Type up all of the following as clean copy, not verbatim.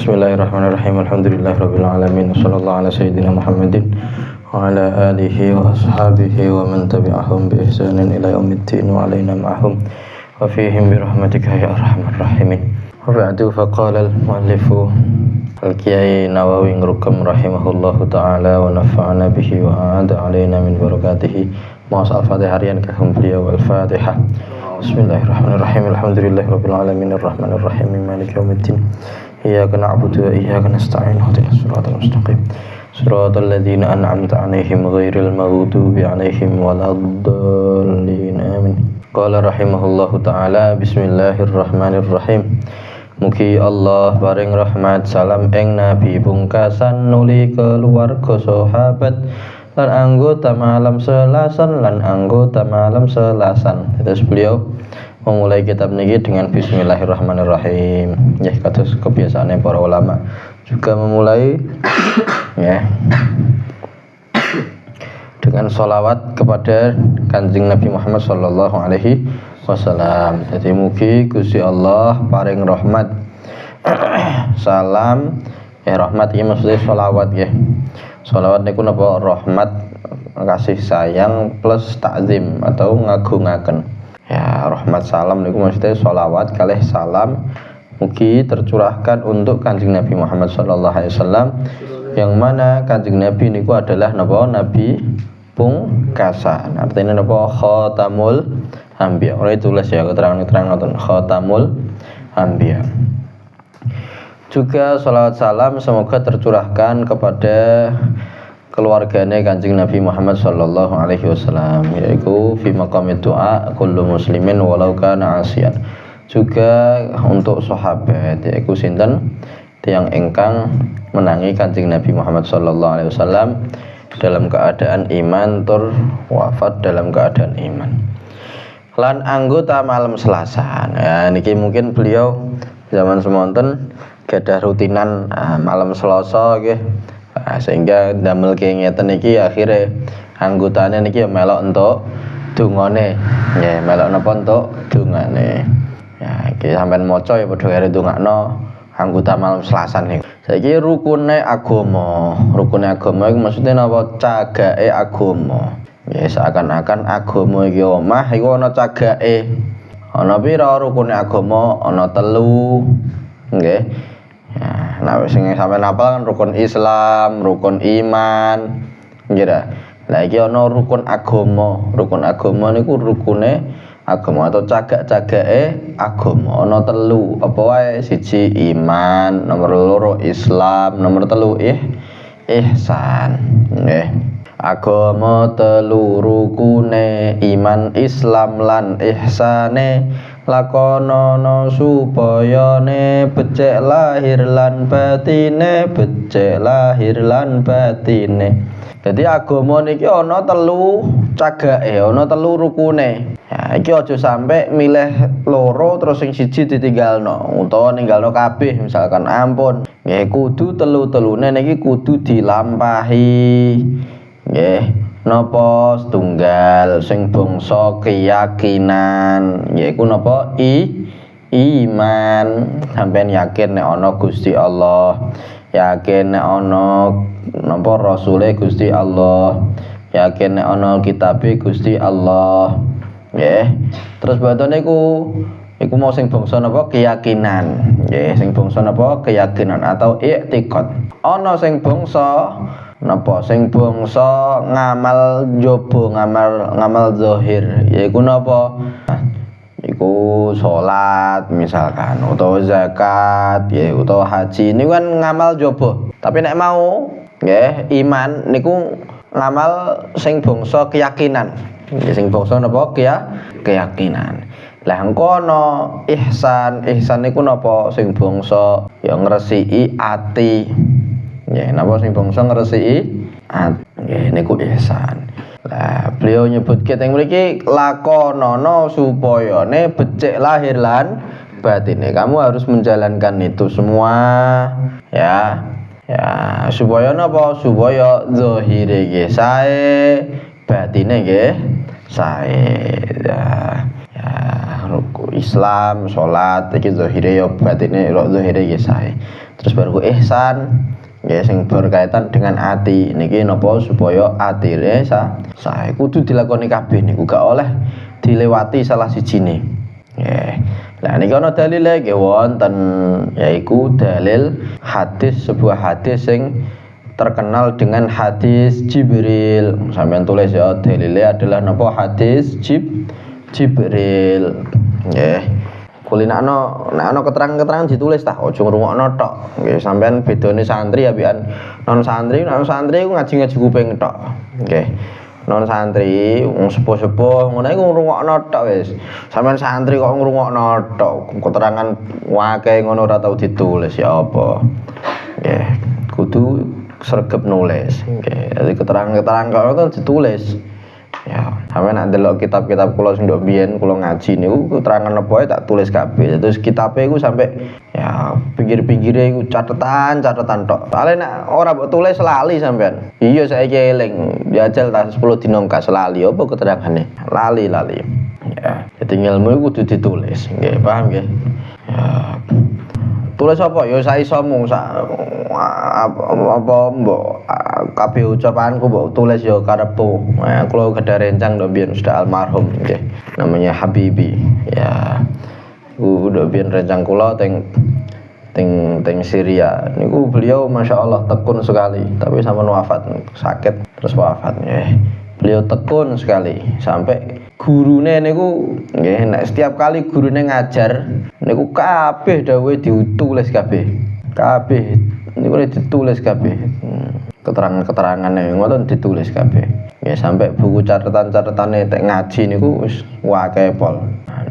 Bismillahirrahmanirrahim. Alhamdulillahirabbil alamin. Wassallallahu ala sayyidina Muhammadin wa ala alihi wa ashabihi wa man tabi'ahum bi ihsanin ila yaumiddin wa alaina ma'hum wa fihim bi rahmatika ya arhamar rahimin. Wa ba'du faqala al-muallifu Al-Qiyai Nawawi Ngrukam rahimahullahu ta'ala wa nafa'ana bihi wa a'ada alaina min barakatihi. Ma'asal Fatihah harian kahum beliau wal-Fatihah. Bismillahirrahmanirrahim. Alhamdulillahirabbil alamin arrahmanir rahim maliki yaumiddin. Iyyaka na'budu wa iyyaka nasta'in ihdinas siratal mustaqim siratal ladzina an'amta 'alaihim ghairil maghdubi 'alaihim waladdallin amin. Qala rahimahullahu ta'ala bismillahirrahmanirrahim. Mugi Allah paring rahmat salam ing nabi pungkasan nuli keluarga sahabat lan anggota malam selasan Terus beliau memulai kitab niki dengan bismillahirrahmanirrahim. Ya, kados kebiasaannya para ulama juga memulai ya dengan sholawat kepada Kanjeng Nabi Muhammad sallallahu alaihi wasallam. Jadi mugi Gusti Allah paring rahmat salam rahmat iki maksudnya sholawat ya. Sholawat niku napa rahmat kasih sayang plus takzim atau ngagungaken. Ya, rahmat salam niku maksudnya sholawat kalih salam mugi tercurahkan untuk Kanjeng Nabi Muhammad sallallahu alaihi wasallam yang mana Kanjeng Nabi niku adalah napa nabi pungkasan. Artinya napa khatamul anbiya. Ora ditulis ya keterangan-keterangan ngoten khatamul anbiya. Juga sholawat salam semoga tercurahkan kepada keluarganya Kanjeng Nabi Muhammad sallallahu alaihi wasallam, yaitu fi maqamid du'a kullu muslimin walau kana asiyan. Juga untuk sahabat yaitu sinten tiyang ingkang menangi Kanjeng Nabi Muhammad sallallahu alaihi wasallam dalam keadaan iman tur wafat dalam keadaan iman. Lan anggota malam Selasa. Ya niki mungkin beliau zaman semonten gadah rutinan malam Selasa nggih. Sehingga damel ngeten iki akhire anggotane niki ya melok entuk dungane. Ya melok napa entuk dungane. Ya iki sampean maca ya padha karo ndongakno anggota malam Selasa niku. Saiki rukune agama. Rukune agama iku maksudnya napa? Cagake agama. Ya seakan-akan agama iki omah iku ana cagake. Ana pira rukune agama? Ana 3. Nggih. Ya, nah sing sampeyan hafal kan rukun Islam, rukun iman, nggih ta. Lah iki ana rukun agama. Rukun agama niku rukune agama atau cagak-cagake agama. Ana 3. Apa wae? 1 iman, nomor 2 Islam, nomor 3 ihsan. Nggih. Agama 3 rukune iman, Islam lan ihsane lakonono supayane becik lahir lan batine Jadi agama niki ana 3 cagake, ana 3 rukune. Ya iki aja sampe milih 2 terus sing 1 ditinggalno utawa ninggalno kabeh misalkan ampun. Nggih kudu 3-3ne niki kudu dilampahi. Nggih napa setunggal sing bangsa keyakinan yaiku napa iman. Sampeyan yakin nek ana Gusti Allah, yakin nek ana napa rasule Gusti Allah, yakin nek ana kitabe Gusti Allah. Nggih. Terus batone iku mau sing bangsa napa keyakinan. Nggih, sing bangsa napa keyakinan atau i'tiqad. Ana sing bangsa napa sing bangsa ngamal njaba ngamal zahir yaiku napa iku salat misalkan utawa zakat ya utawa haji ini kan ngamal njaba. Tapi nek mau nggih iman niku ngamal sing bangsa keyakinan. Ya sing bangsa napa keyakinan. Lah engko ana ihsan niku napa sing bangsa ya ngresiki ati. Ya, napa sing bangsa ngresiki ati. Nggih niku ihsan. Lah beliau nyebut teng mriki lakonono supayane becik lahir lan batine. Kamu harus menjalankan itu semua ya. Ya, supaya napa? Supaya zahire nggih sae, batine nggih sae. Ya, ruku Islam, salat iki zahire ya batine zahire nggih sae. Terus baru ihsan ya sing berkaitan dengan ati niki napa supaya atine sah kudu dilakoni kabeh niku gak oleh dilewati salah sijine. Nggih. Lah niki ana dalile nggih wonten yaiku dalil hadis sebuah hadis sing terkenal dengan hadis Jibril. Sampeyan tulis ya dalile adalah napa hadis Jibril. Nggih. Kulinakno nek ana keterangan-keterangan ditulis tah aja ngrungokno tok. Nggih sampean bedone santri ambekan non santri ku ngaji-ngaji kuping tok. Nggih. Non santri wong sepuh-sepuh ngono iku ngrungokno tok wis. Sampeyan santri kok ngrungokno tok. Keterangan wae ngono ora tau ditulis ya apa. Nggih. Kudu sregep nulis. Nggih. Jadi keterangan-keterangan kok ditulis. Ya, sampeyan nek ndelok kitab-kitab kula sing ndok biyen kula ngaji niku keterangan apa ae tak tulis kabeh. Terus kitabe iku sampe ya pinggir-pinggire iku catetan tok. Soale nek ora mbok tulis lali sampean. Iya saiki eling. Jajal tak 10 dina gak lali apa keterangane. Lali. Ya, jadi ilmu iku kudu ditulis. Nggih, paham nggih? Ya. Tulis apa ya saisomu apa mbok kabeh ucapanku mbok tulis ya karepku. Kula gadah rencang ndok biyen sudah almarhum nggih. Namanya Habibi. Ya. Udah biyen rencang kula teng Syria. Niku beliau Masya Allah tekun sekali, tapi sampean wafat sakit terus wafat nggih. Beliau tekun sekali sampai gurune niku nggih nek setiap kali gurune ngajar niku kabeh dawuhe ditulis kabeh. Kabeh niku ditulis kabeh. Keterangan-keterangane ngoten ditulis kabeh. Ya sampai buku catatan-catatane tek ngaji niku wis akeh pol.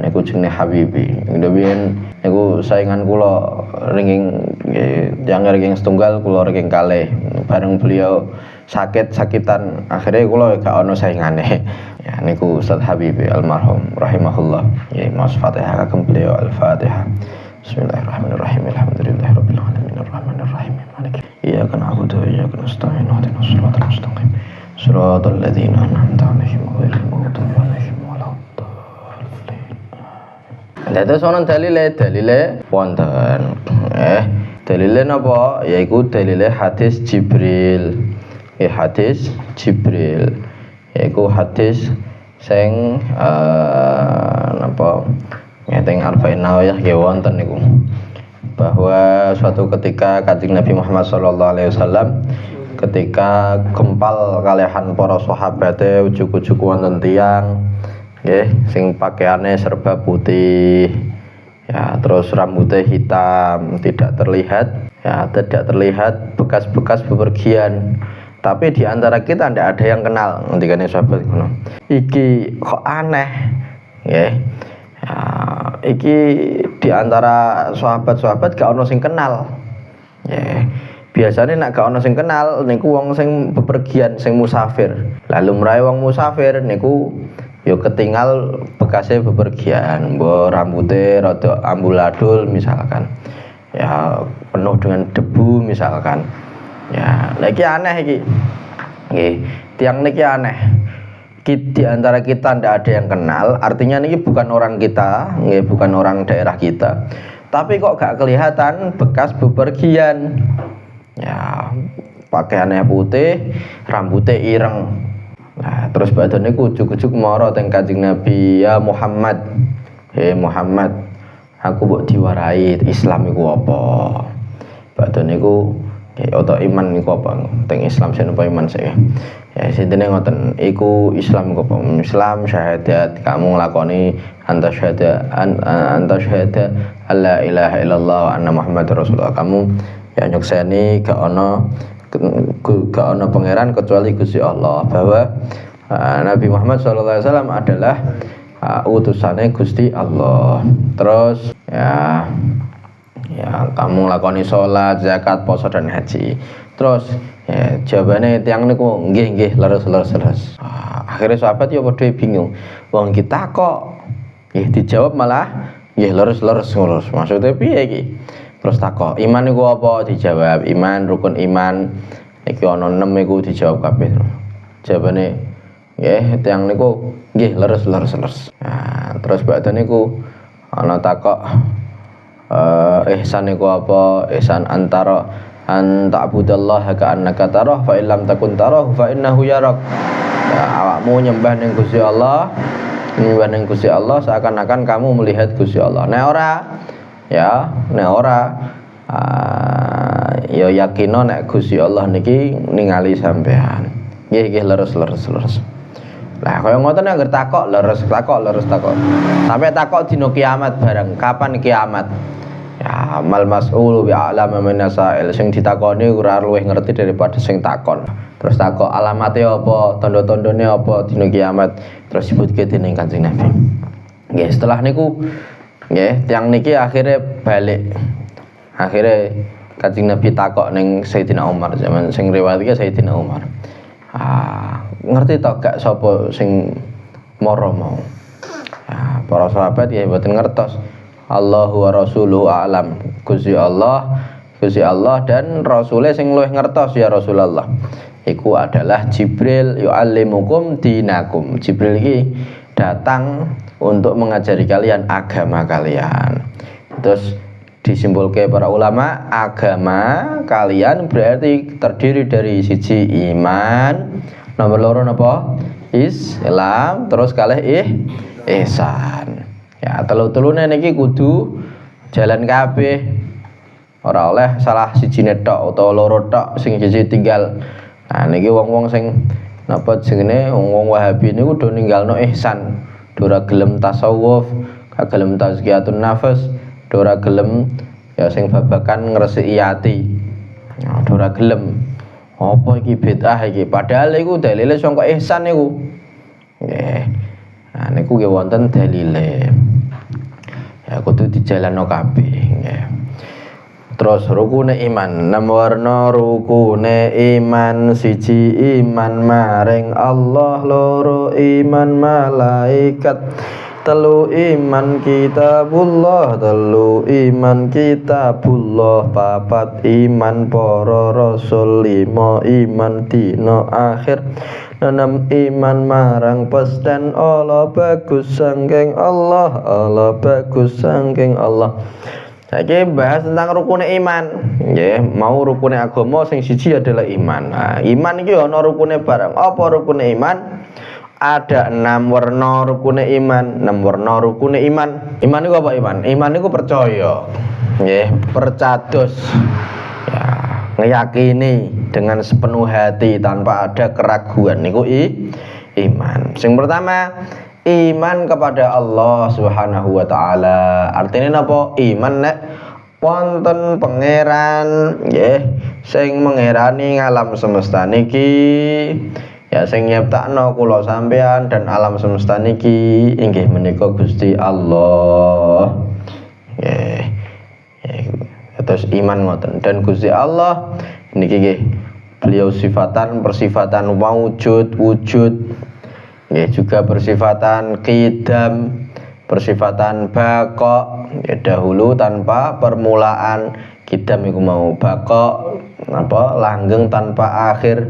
Niku jenenge Habibi. Kemudian niku saingan kula ringing yang ranking setunggal kula ranking kalih. Bareng beliau sakitan akhirnya kula gak ono saingane. Ya niku Ustaz Habibi almarhum rahimahullah. Ya mas Fatihah kagem beliau Al-Fatihah. Bismillahirrahmanirrahim. Alhamdulillahirabbil alamin arrahmanir rahim. Maliki iyyaka na'budu wa iyyaka nasta'in. Ihdinas siratal mustaqim. Siratal ladzina an'amta 'alaihim ghairil maghdubi 'alaihim waladdallin. Dados ana dalile wonten. Dalile napa? Yaiku dalile hadis Jibril. Hadis Jibril. Yaiku hadis sing napa? Ngeten Arba'in Nawawiyah nggih wonten niku. Bahwa suatu ketika Kanjeng Nabi Muhammad sallallahu alaihi wasallam ketika gempal kalihan para sahabate ujug-ujug wonten tiyang nggih sing pakaiane serba putih ya terus rambutnya hitam tidak terlihat bekas-bekas bepergian tapi di antara kita tidak ada yang kenal ngendikane sahabat ngono iki kok aneh nggih ya, iki di antara sahabat-sahabat gak ono sing kenal ya biasanya nek gak ono sing kenal niku wong sing bepergian sing musafir lalu meraih wong musafir niku yo ketinggal bekasnya bepergian mbok rambutnya rada ambuladul misalkan ya penuh dengan debu misalkan ya lagi aneh iki nggih tiang niki aneh di antara kita ndak ada yang kenal artinya niki bukan orang kita nggih bukan orang daerah kita tapi kok gak kelihatan bekas bepergian ya pakaiannya putih rambutnya ireng. Nah, terus badane niku ujug-ujug mara teng Kanjeng Nabi, ya Muhammad. Muhammad, aku mbok diwarai Islam iku apa? Badane niku atau iman niku apa? Teng Islam sen apa iman sih? Ya sintene ngoten, iku Islam iku apa? Islam syahadat, kamu nglakoni anta syahada alla ilaha illallah wa anna Muhammadar Rasulullah. Kamu ya nyokseni gak ono pangeran kecuali Gusti Allah bahwa Nabi Muhammad SAW adalah utusannya Gusti Allah. Terus ya kamu lakoni sholat, zakat, poso dan haji. Terus ya jawabannya tiang niku nggih leres. Akhirnya sahabat ya padha bingung. Wong kita kok dijawab malah nggih leres. Maksudnya piye iki? Terus takok, iman niku apa? Dijawab, iman rukun iman iki ana 6 iku dijawab kabeh. Jawabane nggih tiyang niku nggih leres. Nah, terus badhe niku ana takok ihsan iku apa? Ihsan antara an ta'budallaha ka'annaka tarah fa illam takun tarahu fa innahu yarak. Ya, awakmu nyembah ning Gusti Allah, nyembah ning Gusti Allah seakan-akan kamu melihat Gusti Allah. Nek ora ya, nek ora ya yakino nek Gusti Allah niki ningali sampean. Nggih leres. Lah kaya ngoten anggere takok leres. Sampai takok dina kiamat bareng. Kapan kiamat? Ya mal mas'ul bi a'lama min nasail. Sing ditakoni ora luwih ngerti daripada sing takon. Terus takok alamate apa, tanda-tandane apa dina kiamat. Terus disebutke dening Kanjeng Nabi. Nggih, setelah niku nggih, tiyang niki akhirnya balik. Akhirnya Kanjeng Nabi takok ning Sayyidina Umar, zaman sing riwayat iki Sayyidina Umar. Ngerti tok gak sapa sing mara mau. Para sahabat ya mboten ngertos. Allahu wa rasuluhu a'lam. Gusti Allah dan Rasulnya sing luwih ngertos ya Rasulullah. Iku adalah Jibril yu'allimukum dinakum. Jibril iki datang untuk mengajari kalian agama kalian. Terus disimpulkan para ulama, agama kalian berarti terdiri dari siji iman, nomor loro napa? Islam, terus kalih ihsan. Ya, telu-telune niki kudu jalan kabeh. Ora oleh salah sijine tok utawa loro tok sing siji tinggal. Nah, niki wong-wong sing napa jenenge wong Wahabi niku do ninggalno ihsan. Ora gelem tasawuf, gak gelem tazkiyatun nafas, ora gelem ya sing babakan ngresiki ati. Ora gelem. Apa iki bid'ah iki? Padahal iku dalile saka ihsan niku. Nggih. Nah niku nggih wonten dalile. Ya kudu dijalanno kabeh nggih. Terus rukune iman, nomorno rukune iman siji iman maring Allah, loro iman malaikat, telu iman kitabullah, telu iman kitabullah, papat iman para rasul, lima iman dina akhir, enam iman marang pestan Allah bagus sangking Allah, Allah bagus sangking Allah. Saiki bahas tentang rukune iman. Nggih, mau rukune agama sing siji adalah iman. Nah, iman iki ana rukune barang. Apa rukune iman? Ada 6 warna rukune iman. 6 warna rukune iman. Iman itu apa iman? Iman itu percaya. Nggih, percados. Ya, ngeyakini dengan sepenuh hati tanpa ada keraguan niku iman. Sing pertama, iman kepada Allah Subhanahu wa taala. Artinya napa? Iman nek wonten pangeran nggih sing mengerani alam semesta niki. Ya sing nyiptakno kula sampean dan alam semesta niki inggih menika Gusti Allah. Nggih. Terus iman ngoten dan Gusti Allah niki nggih beliau persifatan wujud. Nggih juga persifatan qidam, persifatan baqa, ya dahulu tanpa permulaan, qidam iku mau baqa apa langgeng tanpa akhir.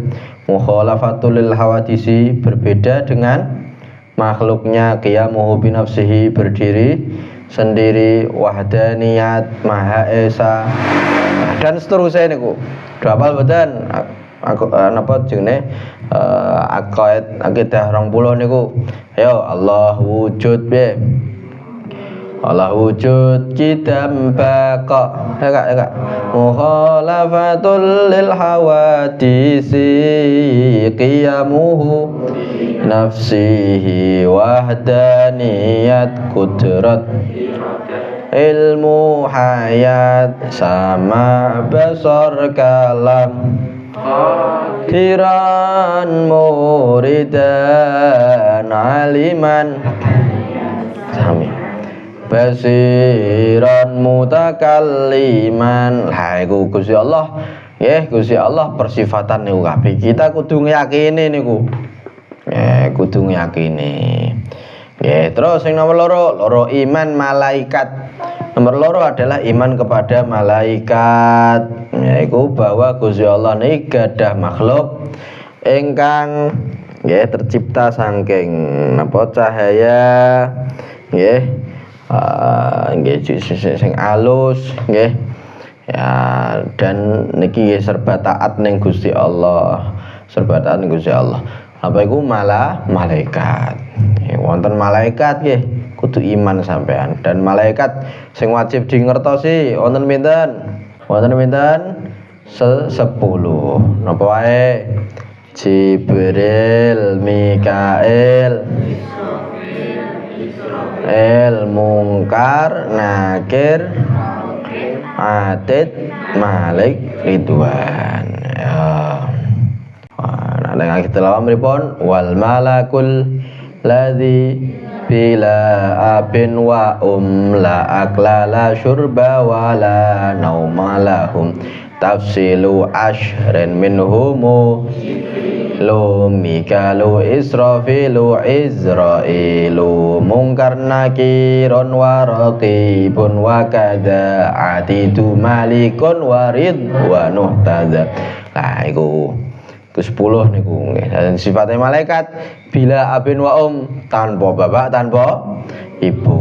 Mukhalafatul lil hawadisi, berbeda dengan makhluknya, qiyamuhu bi nafsihi, berdiri sendiri, wahdaniyat, maha esa, dan seterusnya niku. Hafal mboten? Aku napa jenenge akidah 20 niku. Ayo Allah wujud piye? Allah wujud qidam baqa. Ya Kak. Mukhalafatul lil hawadisi, qiyamuhu nafsihi, wahdaniyat, qudrat, ilmu, hayat, sama, basar, kalam, tiran, muridan, aliman, sami, basiran, mutakalliman. Lah iku Gusti Allah. Nggih, Gusti Allah persifatan niku kabeh. Kita kudu ngiyakini niku. Kudu ngiyakini. Nggih, terus sing nomor loro iman malaikat. Nomor loro adalah iman kepada malaikat, yaitu bahwa Gusti Allah niki gadah makhluk ingkang nggih tercipta saking napa cahaya nggih nggih sing alus nggih ya, dan niki nggih serba taat ning Gusti Allah, serba taat ning Gusti Allah. Apa iku malaikat. Wonten malaikat nggih kudu iman sampean, dan malaikat sing wajib dingertosi wonten pinten? Wonten pinten? 10. Napa wae? Jibril, Mikail, Munkar, Nakir, Atid, Malik, Ridwan. Ya. Nah, dengan kita lawan pripun? Wal malakul ladzi bila abin wa la akla la syurba wa la nauma lahum tafsilu ashrin minhumu Mikalu Israfilu Izrailu Munkar Nakirun wa Raqibun wa kada Atidu Malikun wa Ridwanuh tada. Nah iku 10 niku nggih. Dan sifatnya malaikat bila abin wa tanpa bapak tanpa ibu.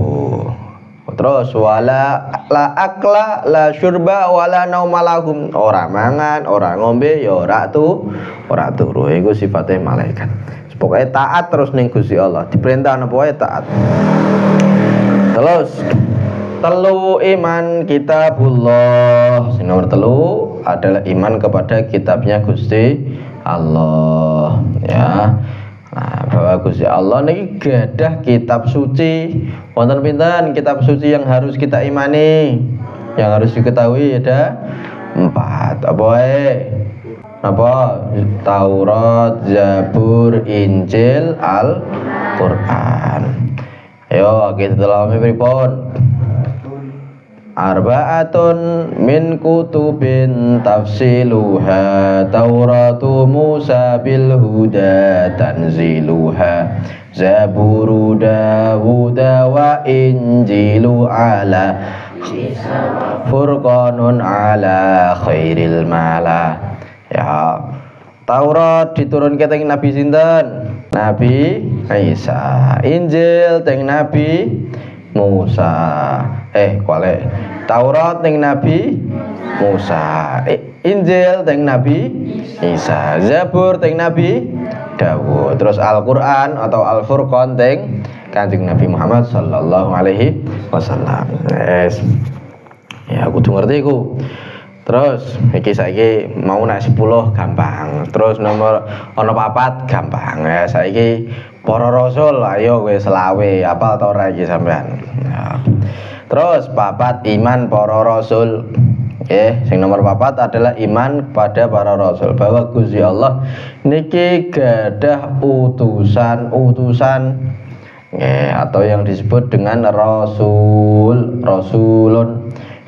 Terus wala la akla la syurba wala naumalahum, ora mangan, ora ngombe ya ora turu. Iku sifatnya malaikat. Pokoknya taat terus ning Gusti Allah. Diperintah napa wae taat. Terus telu iman kitabullah. Sing nomor 3 adalah iman kepada kitabnya Gusti Allah ya. Nah, bahwa Gusti Allah niki gadah kitab suci. Wonten pinten kitab suci yang harus kita imani? Yang harus diketahui ada 4. Apa wae? Apa? Taurat, Zabur, Injil, Al-Qur'an. Ayo kita dalami pripun? Arba'atun min kutubin tafsiluha Tauratu Musa bil huda tanziluha Zaburu Dawuda wa Injilu ala Furqanun ala khairil mala. Ya, Taurat diturunke teng Nabi sinten? Nabi Isa. Injil teng Nabi Musa. Taurat teng Nabi Musa, Injil teng Nabi Isa, Zabur teng Nabi Dawud, terus Al-Qur'an atau Al-Furqan teng Kanjeng Nabi Muhammad sallallahu alaihi wasallam. Yes. Ya kudu ngerti iku. Terus iki saiki mau nek 10 gampang. Terus nomor ana 4 gampang. Ya saiki para rasul ayo kowe selawe apal ta ora iki sampean. Ya. Terus 4 iman para rasul. Sing nomor 4 adalah iman kepada para rasul, bahwa Gusti Allah niki gadah utusan atau yang disebut dengan rasulun.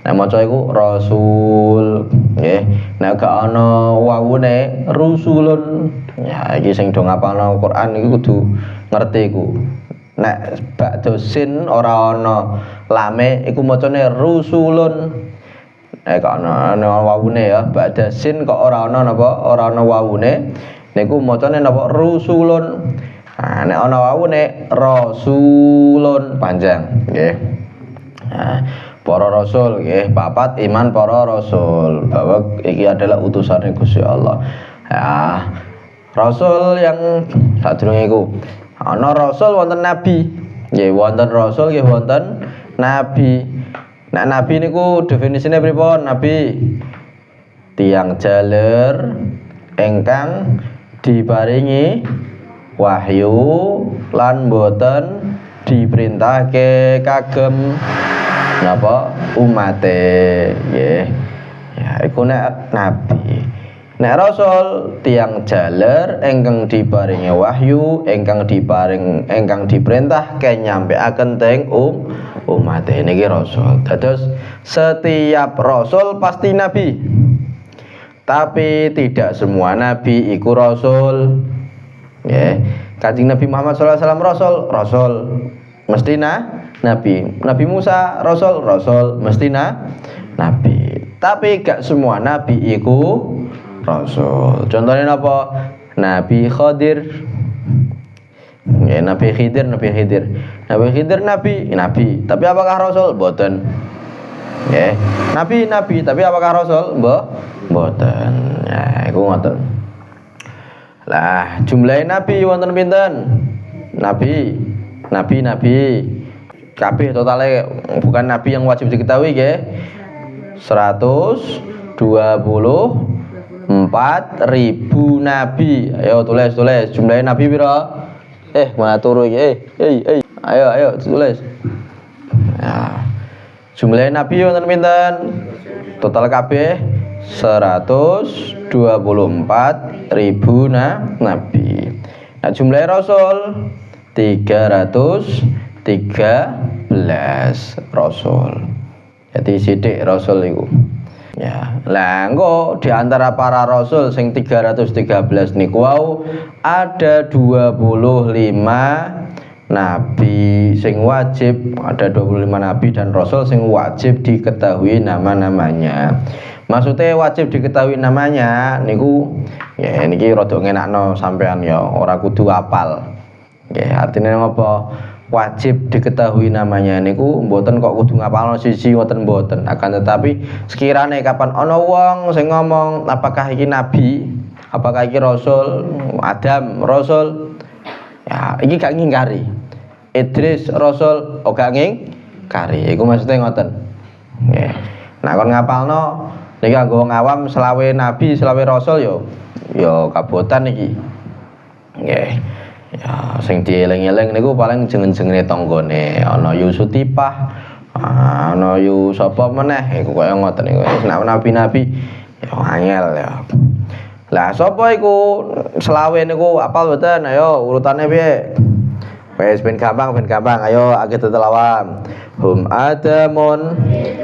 Nah maca iku rasul nggih. Nek gak ana wawune rusulun. Ya iki sing do ngapalno Quran iki kudu ngerti iku. Nek ba'da sin ora ana lame iku macane rusulun. Nek ana wawune ya ba'da sin kok ora ana napa? Ora ana wawune niku macane napa? Rusulun. Nah nek ana wawune rasulun panjang nggih. Nah, para rasul nggih, 4 iman para rasul bahwa iki adalah utusan Gusti Allah. Ya, rasul yang sadurunge iku ana rasul wonten nabi. Nggih, wonten rasul nggih wonten nabi. Nek nabi niku definisine pripun? Nabi tiang jaler ingkang diparingi wahyu lan boten diperintahke kagem napa umate nggih. Ya iku nek nabi. Nek rasul tiang jaler ingkang diparingi wahyu ingkang diperintahke nyampeaken teng umate niki rasul. Dados setiap rasul pasti nabi. Tapi tidak semua nabi iku rasul. Nggih. Kanjeng Nabi Muhammad sallallahu alaihi wasallam rasul mesti nabi. Nabi Musa rasul mesti nabi. Tapi gak semua nabi iku rasul. Contohnya apa? Nabi Khadir Ya, Nabi Khidir. Nabi. Tapi apakah Rasul? Mboten. Ya, Nabi, tapi apakah Rasul? Mboten. Ya, iku ngoten. Lah, jumlahe Nabi wonten pinten? Nabi. Kabeh totale bukan Nabi yang wajib diketahui nggih. 124.000 Nabi. Ayo tulis jumlahe Nabi pira? Mana turu iki? Ayo tulis. Nah, jumlah Nabi wonten pinten? Total kabeh 124.000 Nabi. Nah, jumlah Rasul 313 Rasul. Jadi sithik Rasul iku. Ya, lah engko di antara para rasul sing 313 niku wau ada 25 nabi sing wajib, ada 25 nabi dan rasul sing wajib diketahui nama-namanya. Maksudnya wajib diketahui namanya niku ya niki rada ngenakno sampean ya, ora kudu apal. Ya, artinya ngopo? Wajib diketahui namanya niku mboten kok kudu ngapalno siji ngoten mboten, akan tetapi sekirane kapan ana wong sing ngomong apakah iki nabi, apakah iki rasul, Adam rasul, ya iki gak ngingkari. Idris rasul gak ngingkari, iku maksudnya ngoten. Nggih. Nah kon ngapalno niki kanggo wong awam selawe nabi selawe rasul yo kabotan iki. Nggih. Ya, sing dieling-eling niku paling jeneng-jengene tanggane, ana Yusutipah, ana yu sapa meneh iku kaya ngoten niku. Wis nabi-nabi ya angel ya. Lah sapa iku selawe niku apal mboten? Ayo urutane piye? Wis ben gampang. Ayo age tetelawan. Hum Adamun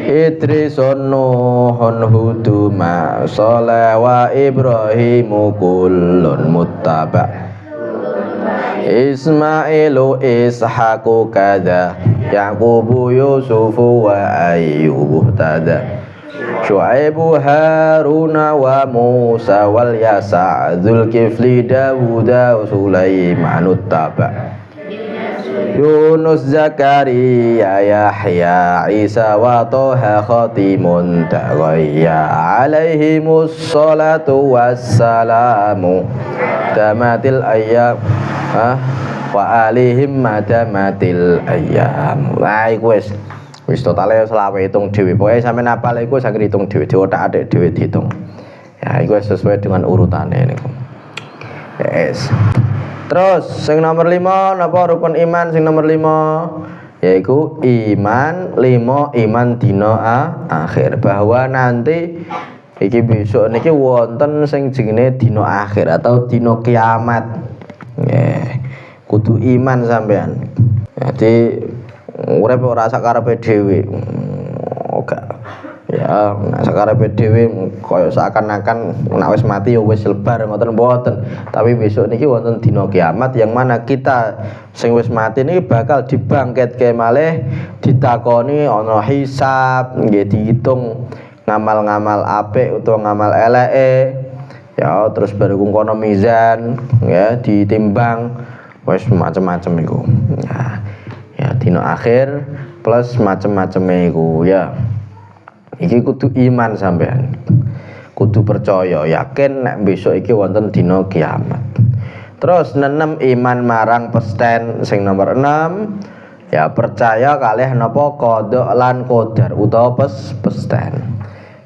Idrisun Nuhun Huduma Shaleh wa Ibrahimu kullun muttaba' Ismailu Ishaqu kada Yaqubu Yusufu wa Ayyubu tada Syuaibu Haruna wa Musa wal Yasa Zulkifli Dawuda Sulaimanu taba Yunus Zakaria Yahya Isa wa Toha Khatimun Taghayya alaihimus salatu wassalamu Tamatil ayyam wa alihim madamatil ayyam. Lah iku wis totale selawe hitung dhewe. Pokoke sampeyan apal iku sak hitung dhewe, diotak-atik dhewe dihitung. Ya iku sesuai dengan urutane niku. Yes. Terus sing nomor 5 napa rukun iman sing nomor 5 yaiku iman dina akhir, bahwa nanti iki besok niki wonten sing jenenge dina akhir atau dina kiamat. Nggih, kudu iman sampean. Jadi urip ora sakarepe dhewe. Ya, nek sakarepe dhewe kaya seakan-akan nek wis mati ya wis lebar ngoten mboten. Tapi besok niki wonten dina kiamat yang mana kita sing wis mati niki bakal dibangkitke malih, ditakoni ana hisab, nggih dihitung ngamal-ngamal apik utawa ngamal eleke. Ya terus baru kono mizan ya ditimbang wis macam-macam iku. Ya dina akhir plus macam-macam iku ya. Iki kudu iman sampean. Kudu percaya, yakin nek besok iki wonten dina kiamat. Terus 6 iman marang pesten sing nomor 6 ya percaya kalih napa qada lan qadar utawa pesten.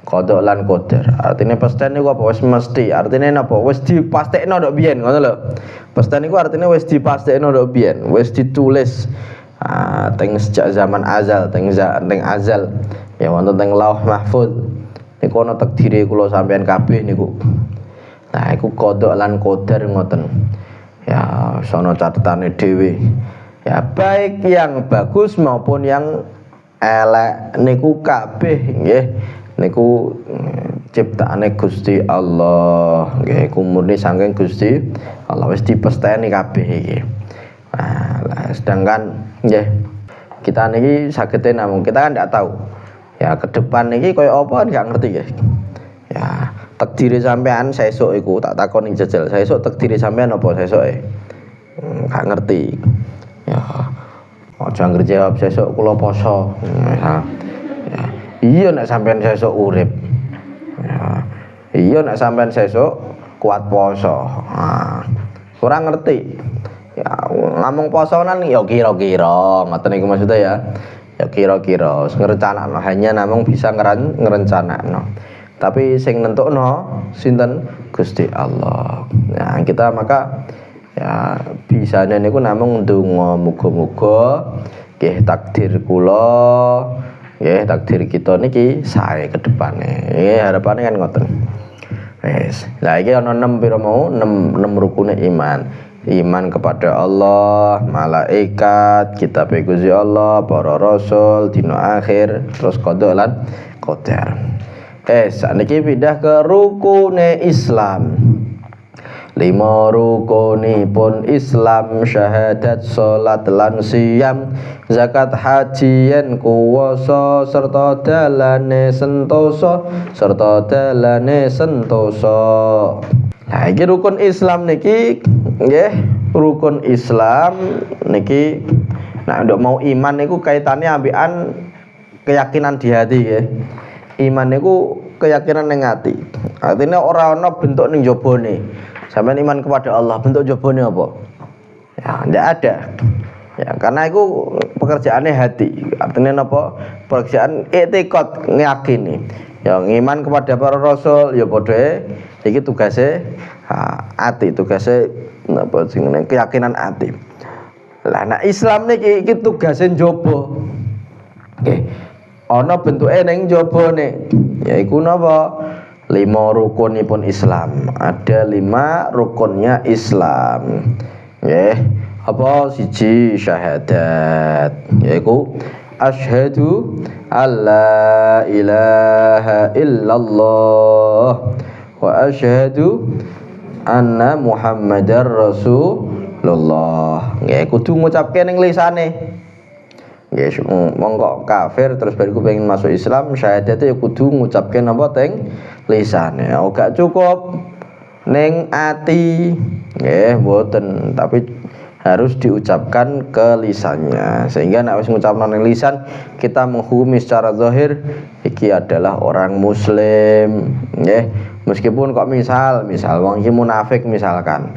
Qada lan qadar. Artine pesten niku apa wis mesti. Artine napa? Wis dipastekno ndok biyen, ngono lho. Pesten niku artine wis dipastekno ndok biyen, wis ditulis teng sejak zaman azal, teng azal. Ya wonten teng Lauh Mahfuz. Niku ana takdire kula sampeyan kabeh niku. Nah, iku qada lan qadar ngoten. Ya, sono catetane dhewe. Ya, baik yang bagus maupun yang elek niku kabeh nggih. Niku ciptaane Gusti Allah nggih, murni saking Gusti Allah wis dipesteni kabeh iki. Nah, sedangkan nggih kita niki sagete namung kita kan ndak tahu. Ya ke depan niki koyo apa enggak ngerti nggih. Ya, takdire sampean sesuk iku tak takoni jejel. Sesuk takdire sampean apa sesuke? gak ngerti. Ya, aja anggere jawab sesuk kula poso. Misal. Ya, iya nek sampean sesuk urip. Ya, iya nek sampean sesuk kuat poso. Nah, kurang ngerti. Ya, ngomong posonan ya kira-kira, ngoten iku maksudnya ya. Ya kira-kira, ngerencanakno hanya namung bisa ngerencanakno. Tapi sing nentukno sinten? Gusti Allah. Nah, kita maka ya bisane niku namung ndonga muga-muga nggih takdir kula nggih takdir kita niki sae ke depane. Nggih harapane kan ngoten. Wes. Lah iki ana 6 pira mau 6 rukune iman. Iman kepada Allah, malaikat, kitab Gusti Allah, para rasul, dina akhir, terus qada lan qadar. Sakniki pindah ke rukune Islam. 5 rukunipun Islam syahadat salat lan siyam zakat haji yen kuwasa serta dalane sentosa Nah iki rukun Islam niki nggih rukun Islam niki nek nduk mau iman niku kaitane ambekan keyakinan di hati nggih. Iman niku keyakinan ning ati. Artinya ora ana bentuk ning jabane. Sampeyan iman kepada Allah, bentuk jabane apa? Ya, ndak ada. Ya, karena itu pekerjaannya hati. Artinya apa? Pekerjaan i'tiqad, ngiyakini. Ya, iman kepada para rasul, ya padha iki tugase ati, tugase napa sing keyakinan ati. Lah nek Islam niki iki tugase njaba. Nggih. Ana bentuke ning njabane. Yaiku napa? 5 rukunipun Islam. Ada 5 rukunnya Islam. Nggih. Apa siji syahadat. Yaiku asyhadu alla ilaha illallah wa asyhadu anna muhammadar rasulullah. Nggih kudu ngucapke ning lisane. Nggih monggo kafir terus bariku pengen masuk Islam syahadate ya kudu ngucapke napa teng lisane. Gak cukup ning ati. Nggih mboten tapi harus diucapkan ke lisannya sehingga nek wis ngucapno ning lisan kita menghukumi secara zahir iki adalah orang muslim nggih meskipun kok misal wong iki munafik misalkan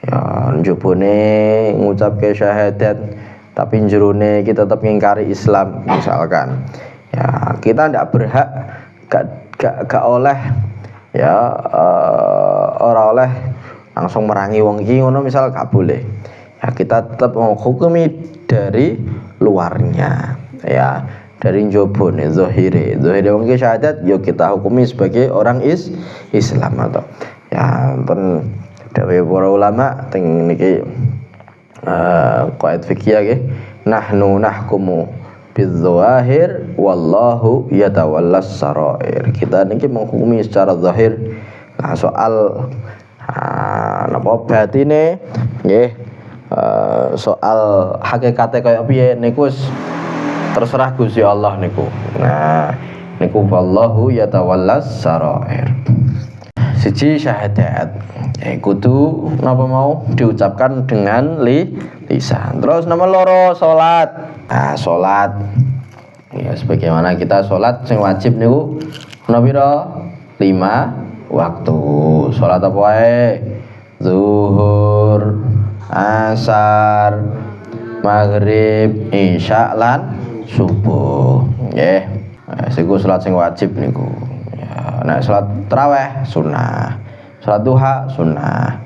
ya njobone ngucapke syahadat tapi jerone kita tetap ngingkari Islam misalkan ya kita ndak berhak gak oleh ya ora oleh langsung merangi wong iki ngono misal gak boleh. Ya, kita tetap menghukumi dari luarnya ya dari njobone zahire wong iki syahadat yo kita hukumi sebagai orang Islam atau ya ten dawuh para ulama teng niki qaid fikih nggih nahnu nahkumu bidzawahir wallahu yatawallas sarair. Kita niki menghukumi secara zahir. Nah, soal napa batine nggih soal hakikate kaya piye niku terserah Gusti Allah niku. Nah, niku wallahu yatawallas sarair. Siji syahadat kudu napa mau diucapkan dengan lisan. Terus nomor loro salat. Nah, salat ya sebagaimana kita salat sing wajib niku ana pira? 5 waktu. Salat apa wae? Zuhur, asar, maghrib, isya lan subuh. Nggih. Siku salat sing wajib niku. Nek salat tarawih sunnah, salat duha sunnah.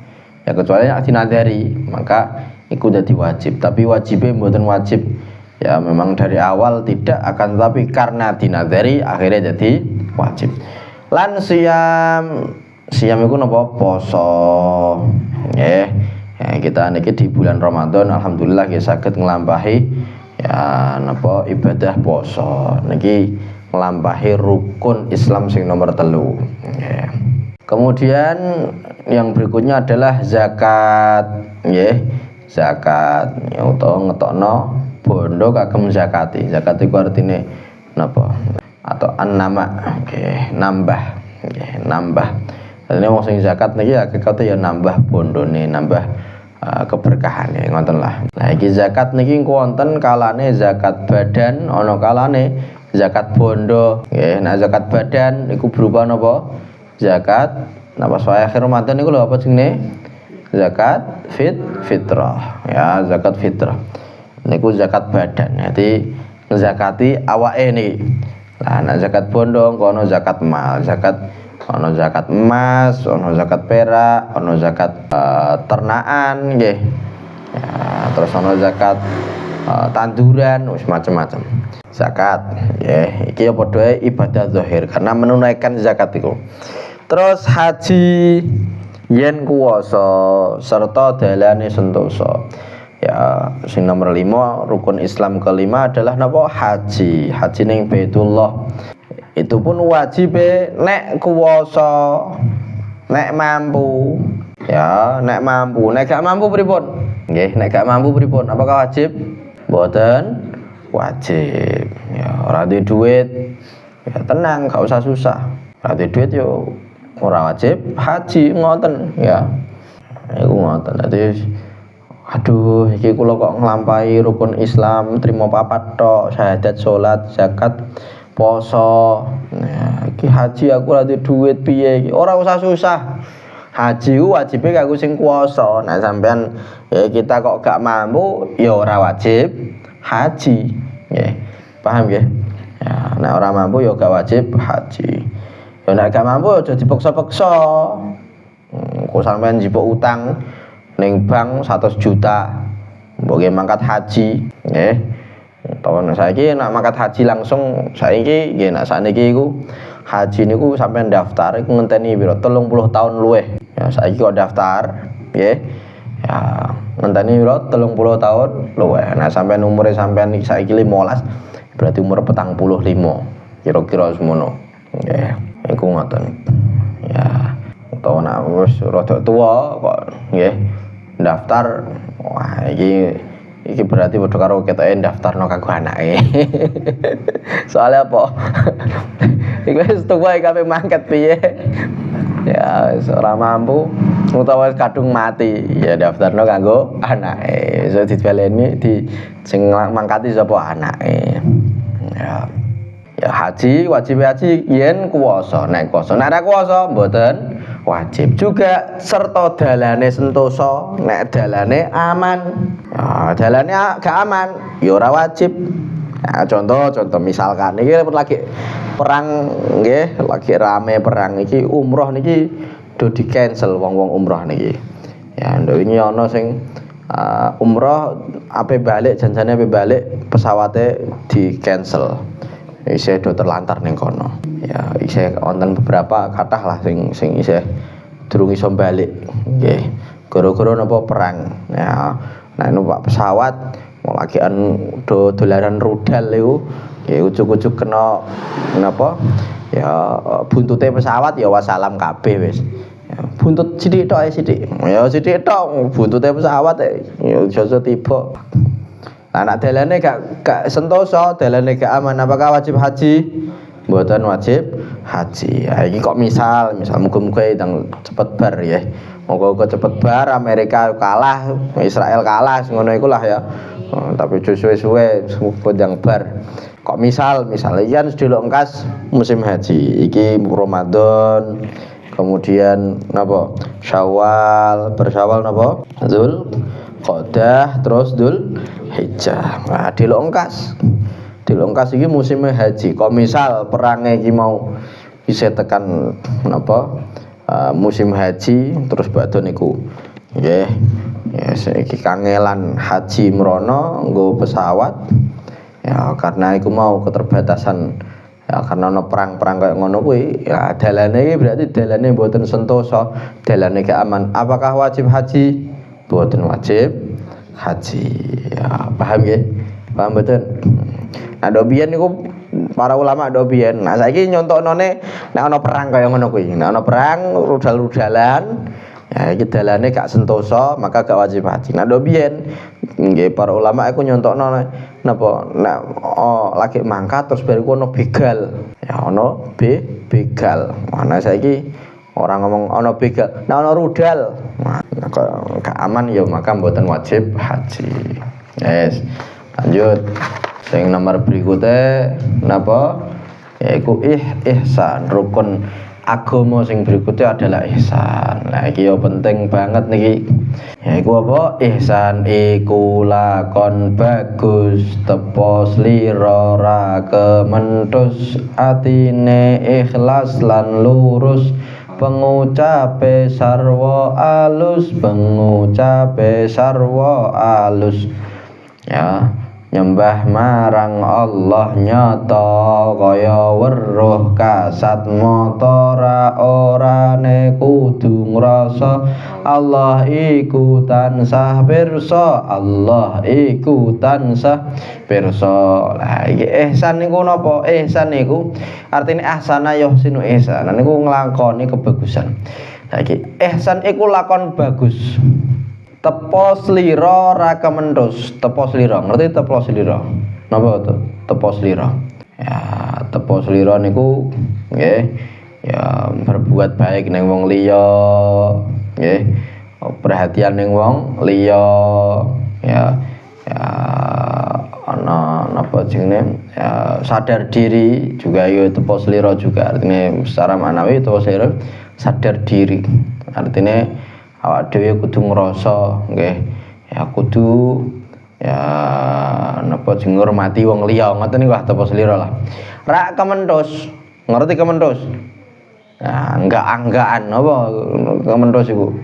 Ya kecuali nek dinadari, maka iku dadi wajib. Tapi wajibnya mboten wajib. Ya memang dari awal tidak akan tapi karena dinadari akhirnya jadi wajib. Lan siam iku napa poso. Nggih. Ya kita niki di bulan Ramadan alhamdulillah nggih saged nglampahi ya napa ibadah poso. Niki nglampahi rukun Islam sing nomor 3. Yeah. Kemudian yang berikutnya adalah zakat, nggih. Zakat ya utawa ngetokno bondo kagem zakati. Zakat iku artine napa? Atau annama, nggih, nambah, nggih, nambah. Dene wong sing zakat niki hakikate ya nambah bondone, nambah keberkahane ngoten lah. Nah iki zakat niki wonten kalane zakat badan, ana kalane zakat bondo. Nggih, nah zakat badan iku berupa napa? Zakat napa soal akhir Ramadan niku lho apa jenenge? Zakat fitrah. Ya, zakat fitrah. Niku zakat badan. Jadi zakati awake niki. Lah nek zakat bondo kono zakat mal, ono zakat emas, ono zakat perak, ono zakat ternaan nggih. Ya, terus ono zakat tanduran, wis macam-macam. Zakat nggih, iki ya padha ibadah zahir karena menunaikan zakat iku. Terus haji yen kuwasa serta dalane sentosa. Ya, sing nomor 5 rukun Islam kelima adalah napa? Haji ning Baitullah. Itu pun wajib nek kuwasa, nek mampu. Ya, nek mampu, nek gak mampu pripun? Nggih, nek gak mampu pripun? Apakah wajib? Mboten wajib. Ya, ora duwe duit. Ya tenang, gak usah susah. Ora duwe duit yo ora wajib haji ngoten ya. Iku ngoten. Dadi aduh, iki kula kok nglampahi rukun Islam trimo papat tok, syahadat, salat, zakat, poso. Nah, iki haji aku ora duwe duit piye iki? Ora usah susah. Haji ku wajibe kanggo sing kuwasa. Nah, sampean ya kita kok gak mampu ya ora wajib haji. Nggih. Paham nggih? Ya, nek ora mampu ya gak wajib haji. Ya nek gak mampu aja dipaksa-paksa. Kok sampean njipuk utang ning bank 100 juta mbok mangkat haji nggih. Tahun saiki nek mangkat haji langsung saiki nggih nek sakniki iku haji niku sampean daftar iku ngenteni piro 30 tahun luwih. Ya saiki kok daftar nggih. Ya ngenteni piro 30 tahun luwih. Nah sampean umure sampean iki saiki 15 berarti umur 45 kira-kira semono. Nggih, iku ngoten. Ya utawa nek wis rada tuwa kok nggih daftar, wah iki berarti padha karo ketoke daftarno kanggo anake. Soalnya apa? Iku wis tuwa kabeh mangkat piye? Ya wis ora mampu utawa wis kadung mati, ya daftarno kanggo anake. Iso dibaleni di sing mangkati sapa anake. Ya. Ya haji, wajib haji yen kuwasa. Nek kuwasa, nek ora kuwasa mboten wajib juga serta dalane sentosa. Nek dalane aman, ya dalane gak aman ya ora wajib. Ya contoh misalkan iki lagi perang nggih, lagi rame perang iki umroh niki do di cancel wong-wong umroh niki. Ya ndok ini ana sing umroh ape balik janjane ape balik pesawate di cancel. Isih do terlantar ning kono. Ya isih wonten beberapa kathah lah sing isih durung iso balik nggih. Gara-gara napa perang. Ya nek numpak pesawat lagian do dolanan rudal iku ya ujug-ujug kena napa? Ya buntute pesawat ya wassalam kabeh wis. Ya, buntut sithik tok sithik. Ya sithik tok buntute pesawat ya iso tiba. Nah, nek dalane gak sentosa, dalane gak aman, apakah wajib haji? Mboten wajib haji. Ya iki kok misal muga-muga ndang cepet bar ya. Moga-moga cepet bar, Amerika kalah, Israel kalah, ngono iku lah ya. Tapi suwe-suwe ndang bar. Kok misal iyan sedelok engkas musim haji. Iki Ramadan, kemudian napa? Syawal, bersyawal napa? Zulqa'dah, terus Dzulhijjah. Nah, dilongkas iki musimnya haji. Kok misal perange iki mau bisa tekan napa? Musim haji terus badhe niku. Nggih. Ya iki kangelan haji mrono nggo pesawat. Ya karena iku mau keterbatasan ya karena ono perang-perang kayak ngono kuwi ya dalane iki berarti dalane mboten sentosa, dalane gak aman. Apakah wajib haji? Mboten wajib haji. Ya paham nggih? Paham mboten? Nah do biyen niku para ulama do biyen. Nah saiki nyontoknone nek ana perang kaya ngono kuwi. Nek ana perang rudal-rudalan ya iki dalane gak sentosa maka gak wajib haji. Nah do biyen nggih para ulama iku nyontokno napa nek lagi mangkat terus bariku ono begal. Ya ono begal. Nah saiki Orang ngomong ana begal, nah ana rudal. Nah, gak aman ya maka mboten wajib haji. Yes. Lanjut. Sing nomor berikutnya napa? Yaiku ihsan, rukun agama sing berikutnya adalah ihsan. Nah iki yo penting banget niki. Yaiku apa? Ihsan iku lakon bagus tepo slira ra kementhus atine ikhlas lan lurus pengucape sarwa alus ya nyembah marang Allah nyata kaya weruh kasat mata orane kudu ngrasa Allah iku tansah pirsa lah iki ihsan niku napa ihsan niku artine ahsana yuhsinu ihsan niku nglakoni kebagusan lah iki ihsan iku lakon bagus tepo slira ra kementhus. Tepo slira ngerti tepo slira napa to tepo slira ya tepo slira niku nggih ya berbuat baik ning wong liya nggih perhatian ning wong liya ya ana napa jenenge ya sadar diri juga ya tepo slira juga artinya secara manawi tepo slira sadar diri artinya awak dhewe kudu ngrasa nggih ya kudu ya napa jeneng ngurmati wong liya ngoten niku tepo slira lah rak kementhus ngerti kementhus nah enggak-enggaan apa kementhus iku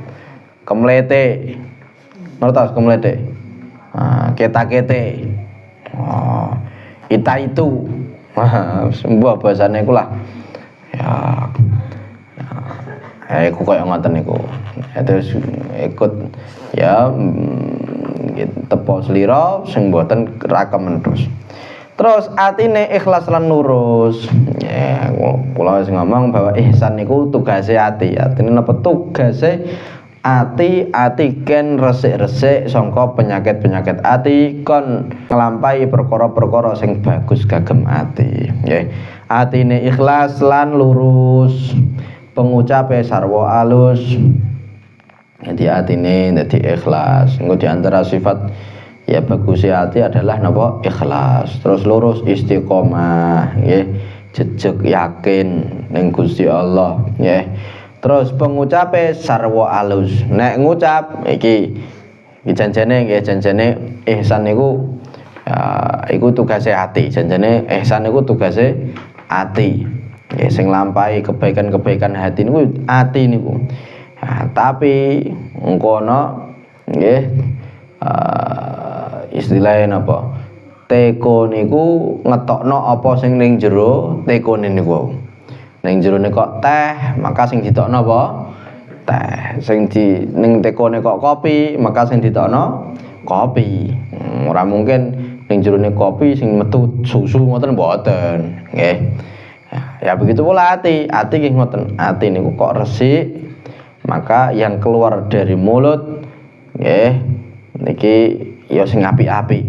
kemlete ngertos kemlete keta-kete ita itu sembuh bahasane iku lah ya iku koyo ngoten niku terus ikut ya tepo slira sing mboten ra kementhus terus atine ikhlas lan lurus ya kula wis ngomong bahwa ihsan niku tugase ati artine napa tugase ati ken resik-resik sangka penyakit-penyakit ati kon nglampahi perkara-perkara sing bagus kagem ati nggih atine ikhlas lan lurus pengucape sarwa alus jadi atine dadi ikhlas engko di antara sifat ya bagusnya hati adalah napa ikhlas terus lurus istiqomah nggih jejeg yakin ning Gusti Allah nggih terus pengucape sarwa alus nek ngucap iki janjane nggih janjane ihsan niku iku tugase ati janjane ihsan niku tugase ati nggih sing lampahi kebaikan-kebaikan hati niku ati niku tapi engko ana nggih istilahnya napa teko niku ngetokno apa sing ning jero tekone niku ning jerone kok teh maka sing ditokno apa teh sing di ning tekone kok kopi maka sing ditokno kopi ora mungkin ning jerone kopi sing metu susu ngoten mboten nggih ya begitu pula ati nggih ngoten ati niku kok resik maka yang keluar dari mulut nggih niki ya sing apik-apik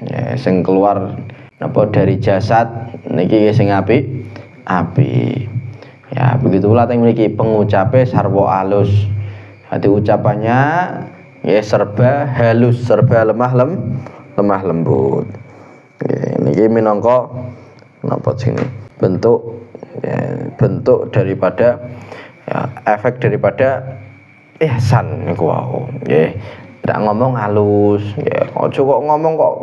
ya sing keluar napa dari jasad niki sing apik ya begitu pula teng mriki pengucape sarwa alus hati ucapannya ya serba halus serba lemah lembut ya, niki minangka napa sini bentuk daripada ya, efek daripada ihsan niku wau nggih ndak ngomong halus nggih aja kok ngomong kok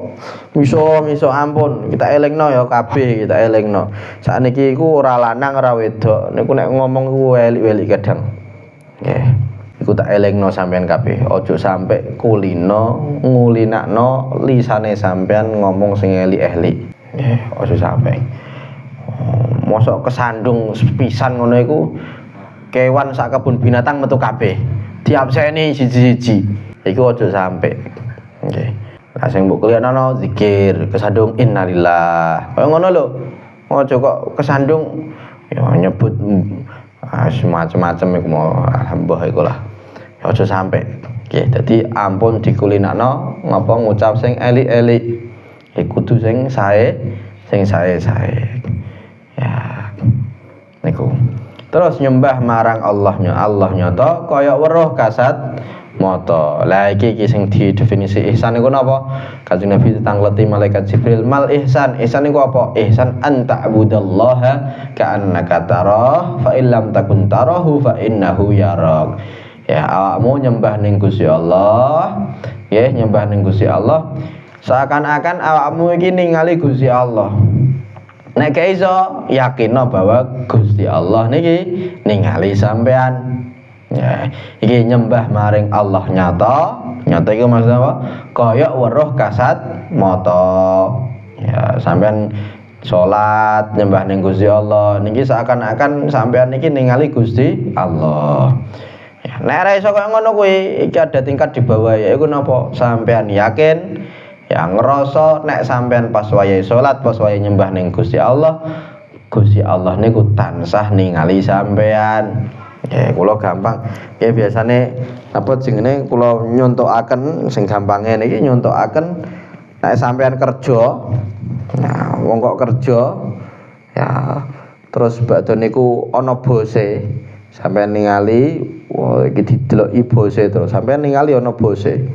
miso ampun kita elingno ya kabeh kita elingno sakniki iku ora lanang ora wedok niku nek ngomong iku elik-elik kadang nggih iku tak elingno sampean kabeh aja sampe kulino ngulinakno lisane sampean ngomong sing elik-elik nggih aja sampe mosok kesandung pisan ngono iku kewan sak kebun binatang metu kabeh diabseni siji-siji iku aja sampe nggih lah sing mbok kelihatan zikir kesandung innalillah kaya ngono lho aja kok kesandung ya nyebut semacam-macam iku mbah iku lah aja sampe nggih dadi ampun dikulinakno ngapa ngucap sing elik-elik kudu sing sae ya niku Terus nyembah marang Allah nyata kaya weruh kasat mata. Lah iki sing didefinisi ihsan iku napa? Kanjeng Nabi ditangleti malaikat Jibril, mal ihsan. Ihsan iku apa? Ihsan an ta'budallaha ka'annaka tarah fa illam takun tarahu fa innahu yarak. Ya, awakmu nyembah ning Gusti Allah, ya nyembah ning Gusti Allah seakan-akan awakmu iki ningali Gusti Allah. Nek gak iso yakinno bahwa Gusti Allah niki ningali sampean. Ya, iki nyembah maring Allah nyata iki maksudnya apa? Kaya weruh kasat mata. Ya, sampean salat nyembah ning Gusti Allah niki seakan-akan sampean niki ningali Gusti Allah. Ya, nek ora iso kaya ngono kuwi iki ada tingkat di bawah ya iku napa? Sampean yakin ya ngerasa nek sampean pas wayahe salat, pas wayahe nyembah ning Gusti Allah niku tansah ningali sampean. Ya kula gampang. Ya biasane apa jenenge kula nyontokaken sing gampange niki nyontokaken nek sampean kerja. Nah, wong kok kerja ya terus badhe niku ana bose. Sampean ningali wah iki dideloki bose terus sampean ningali ana bose.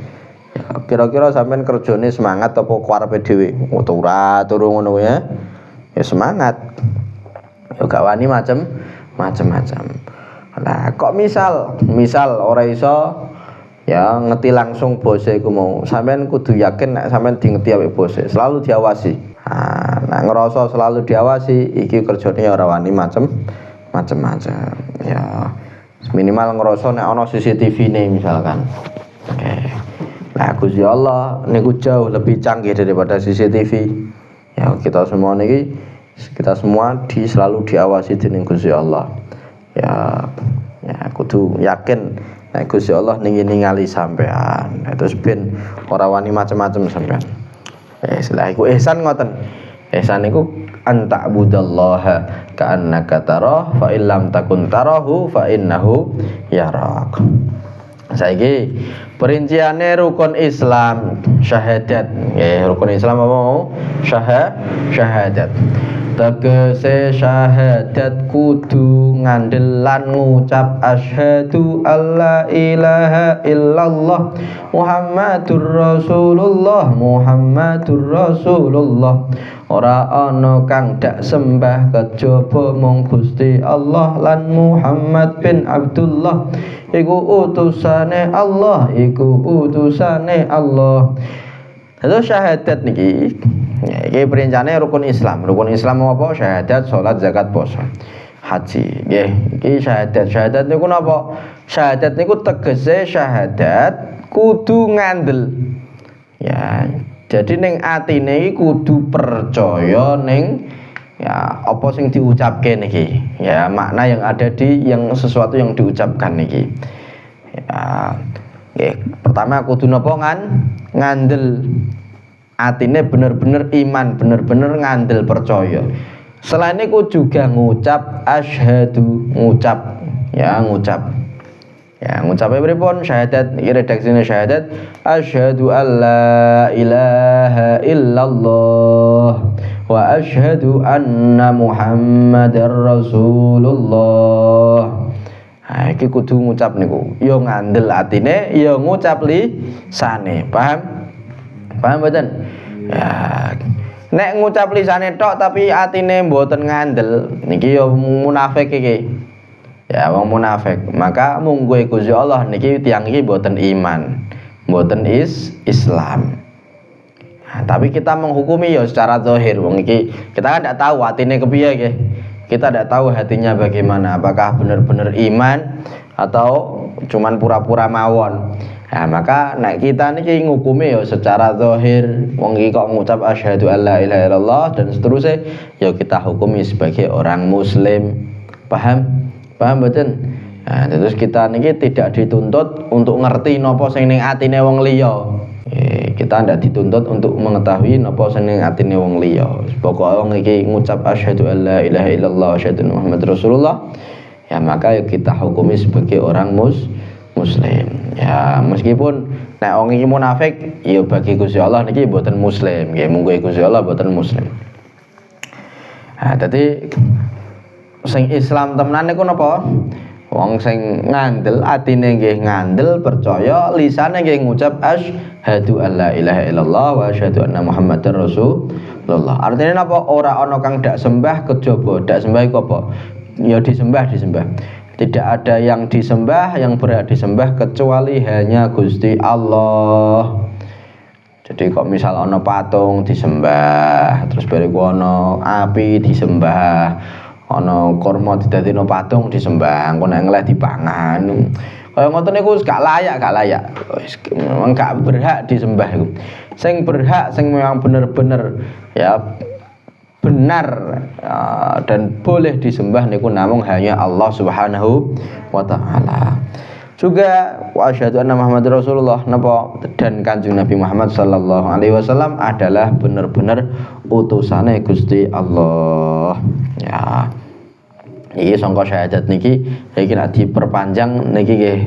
Ya, kira-kira sampean kerjane semangat apa karepe dhewe? Turu ngono ya. Ya semangat. Ya gak wani macem-macem. Nah, kok misal ora iso ya ngeti langsung bose iku mau. Sampean kudu yakin nek sampean diingeti awake bose, selalu diawasi. Nah, ngerasa selalu diawasi iki kerjane ora wani macem-macem. Ya minimal ngerasa nek ana CCTV-ne misalkan. Oke. Nah, Gusti Allah niku jauh lebih canggih daripada CCTV. Ya, kita semua selalu diawasi dening Gusti Allah. Ya kudu yakin nek Gusti Allah ningali sampean. Terus ben ora wani macam-macam sampean. Setelah iku ihsan ngoten. Ihsan iku anta budallaha ka'annaka tarah fa illam takun tarahu fa innahu yarak. Saiki perinciane rukun Islam syahadat. Rukun Islam apa mau? Syahadat. Tegese syahadat kudu ngandelan ngucap asyhadu alla ilaha illallah Muhammadur Rasulullah. Ora ana kang dak sembah kejaba mung Gusti Allah lan Muhammad bin Abdullah iku utusane Allah. Terus syahadat niki ya iki perincane rukun Islam. Rukun Islam apa? Syahadat, salat, zakat, puasa, haji. Nggih, iki syahadat. Syahadat niku napa? Syahadat niku tegese syahadat kudu ngandel. Ya, jadi ning atine iki kudu percaya ning ya apa sing diucapke niki. Ya, makna yang ada di sesuatu yang diucapkan niki. Ya, pertama kudu napa ngandel. Atine bener-bener iman, bener-bener ngandel percaya. Selain itu juga ngucap asyhadu, ngucap. Ngucapnya pripun? Syahadat, iki redaksine syahadat asyhadu alla ilaha illallah wa asyhadu anna Muhammadar Rasulullah. Iki kudu ngucap niku. Ya ngandel atine, ya ngucap lisane. Paham mboten? Ya. Nek ngucap lisane tok tapi atine mboten ngandel, niki ya munafik iki. Ya wong munafik. Maka mungguhe Gusti Allah niki tiyang iki mboten iman, mboten Islam. Nah, tapi kita menghukumi ya secara zahir wong iki. Kita kan ndak tahu atine kepiye nggih. Kita ndak tahu hatinya bagaimana, apakah benar-benar iman atau cuman pura-pura mawon. Nah, maka nek kita niki ngukumi ya secara zahir wong iki kok ngucap asyhadu alla ilaha illallah dan seterusnya ya kita hukumi sebagai orang muslim. Paham mboten? Nah, terus kita niki tidak dituntut untuk ngerti napa sing ning atine wong liya. Kita ndak dituntut untuk mengetahui napa sing ning atine wong liya. Pokoke wong iki ngucap asyhadu alla ilaha illallah asyhadu Muhammadar Rasulullah ya maka ya kita hukumi sebagai orang muslim. Ya meskipun nek wong iki munafik ya bagi Gusti Allah niki mboten muslim nggih, munggo Gusti Allah mboten muslim. Nah dadi sing Islam temenan niku napa? Wong sing ngandel atine nggih ngandel percaya, lisane nggih ngucap asyhadu alla ilaha illallah wa asyhadu anna muhammadar rasulullah. Artinya napa? Ora ana kang dak sembah kejaba. Dak sembah iku apa? Ya disembah. Tidak ada yang disembah, yang berhak disembah kecuali hanya Gusti Allah. Jadi kok misal ana patung disembah, terus bariku ana api disembah, ana kurma didadekno patung disembah, engko nek ngleh dipangan. Kaya ngoten niku gak layak. Wis memang gak berhak disembah iku. Sing berhak sing memang bener-bener ya benar dan boleh disembah niku namung hanya Allah Subhanahu wa taala. Juga wa asyhadu anna Muhammadar Rasulullah napa dan Kanjeng Nabi Muhammad sallallahu alaihi wasallam adalah benar-benar utusane Gusti Allah. Ya. Iki sangka syahadat niki iki nek diperpanjang niki nggih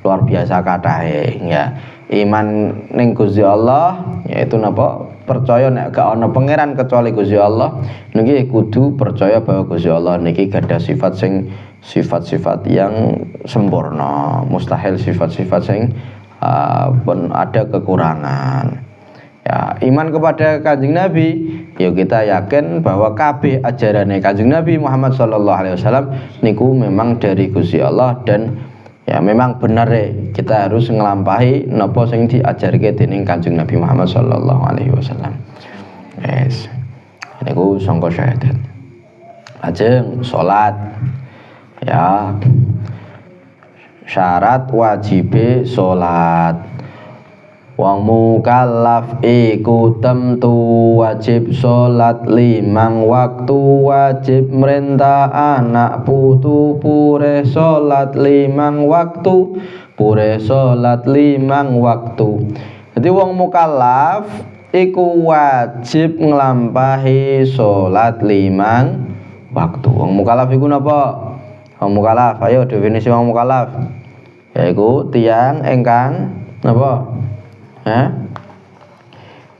luar biasa kathahe ya. Iman ning Gusti Allah yaitu napa percaya nek gak ana pangeran kecuali Gusti Allah niki kudu percaya bahwa Gusti Allah niki gadah sifat-sifat yang sempurna, mustahil sifat-sifat sing pun ada kekurangan. Ya, iman kepada Kanjeng Nabi, ya kita yakin bahwa kabeh ajarane Kanjeng Nabi Muhammad sallallahu alaihi wasallam niku memang dari Gusti Allah dan ya memang benar kita harus nglampahi napa sing diajarke dening Kanjeng Nabi Muhammad sallallahu alaihi wasallam. Yes. Niku sangka syahadat. Lajeng salat. Ya. Syarat wajibe salat. Wong mukallaf iku temtu wajib salat 5 waktu, wajib merintah anak putu pure salat 5 waktu, pure salat 5 waktu. Jadi wong mukallaf iku wajib nglampahi salat 5 waktu. Wong mukallaf iku napa? Wong mukallaf, ayo definisi wong mukallaf. Yaiku tiyang ingkang napa?